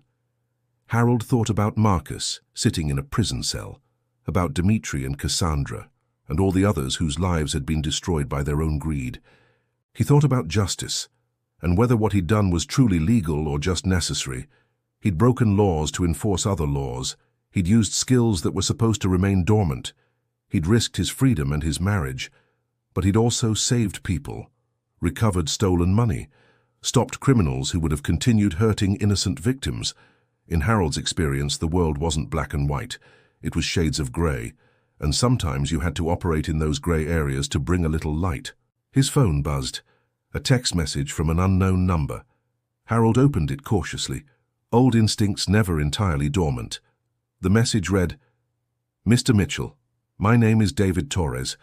Harold thought about Marcus, sitting in a prison cell, about Dimitri and Cassandra, and all the others whose lives had been destroyed by their own greed. He thought about justice, and whether what he'd done was truly legal or just necessary. He'd broken laws to enforce other laws. He'd used skills that were supposed to remain dormant. He'd risked his freedom and his marriage, but he'd also saved people, recovered stolen money, stopped criminals who would have continued hurting innocent victims. In Harold's experience, the world wasn't black and white. It was shades of grey, and sometimes you had to operate in those grey areas to bring a little light. His phone buzzed, a text message from an unknown number. Harold opened it cautiously, old instincts never entirely dormant. The message read, "Mr. Mitchell, my name is David Torres.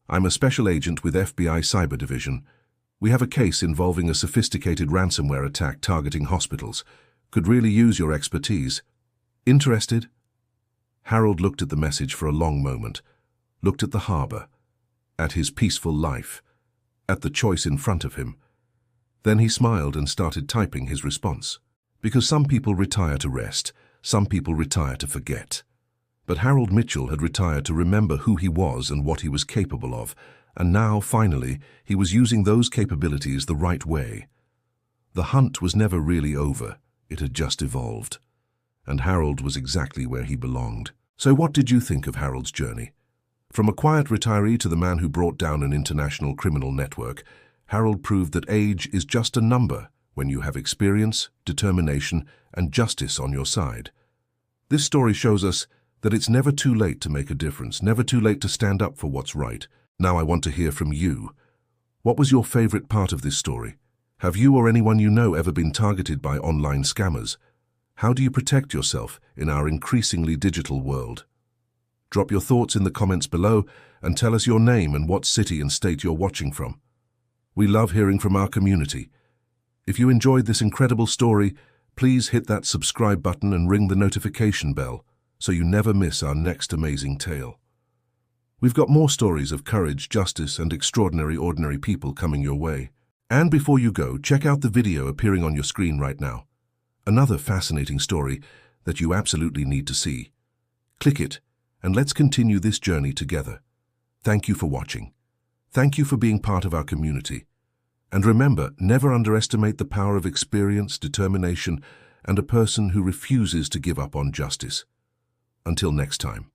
I'm a special agent with FBI Cyber Division. We have a case involving a sophisticated ransomware attack targeting hospitals. Could really use your expertise. Interested?" Harold looked at the message for a long moment, looked at the harbor, at his peaceful life, at the choice in front of him. Then he smiled and started typing his response. Because some people retire to rest, some people retire to forget. But Harold Mitchell had retired to remember who he was and what he was capable of, and now, finally, he was using those capabilities the right way. The hunt was never really over. It had just evolved. And Harold was exactly where he belonged. So what did you think of Harold's journey? From a quiet retiree to the man who brought down an international criminal network, Harold proved that age is just a number when you have experience, determination, and justice on your side. This story shows us that it's never too late to make a difference, never too late to stand up for what's right. Now I want to hear from you. What was your favorite part of this story? Have you or anyone you know ever been targeted by online scammers? How do you protect yourself in our increasingly digital world? Drop your thoughts in the comments below and tell us your name and what city and state you're watching from. We love hearing from our community. If you enjoyed this incredible story, please hit that subscribe button and ring the notification bell so you never miss our next amazing tale. We've got more stories of courage, justice, and extraordinary ordinary people coming your way. And before you go, check out the video appearing on your screen right now. Another fascinating story that you absolutely need to see. Click it, and let's continue this journey together. Thank you for watching. Thank you for being part of our community. And remember, never underestimate the power of experience, determination, and a person who refuses to give up on justice. Until next time.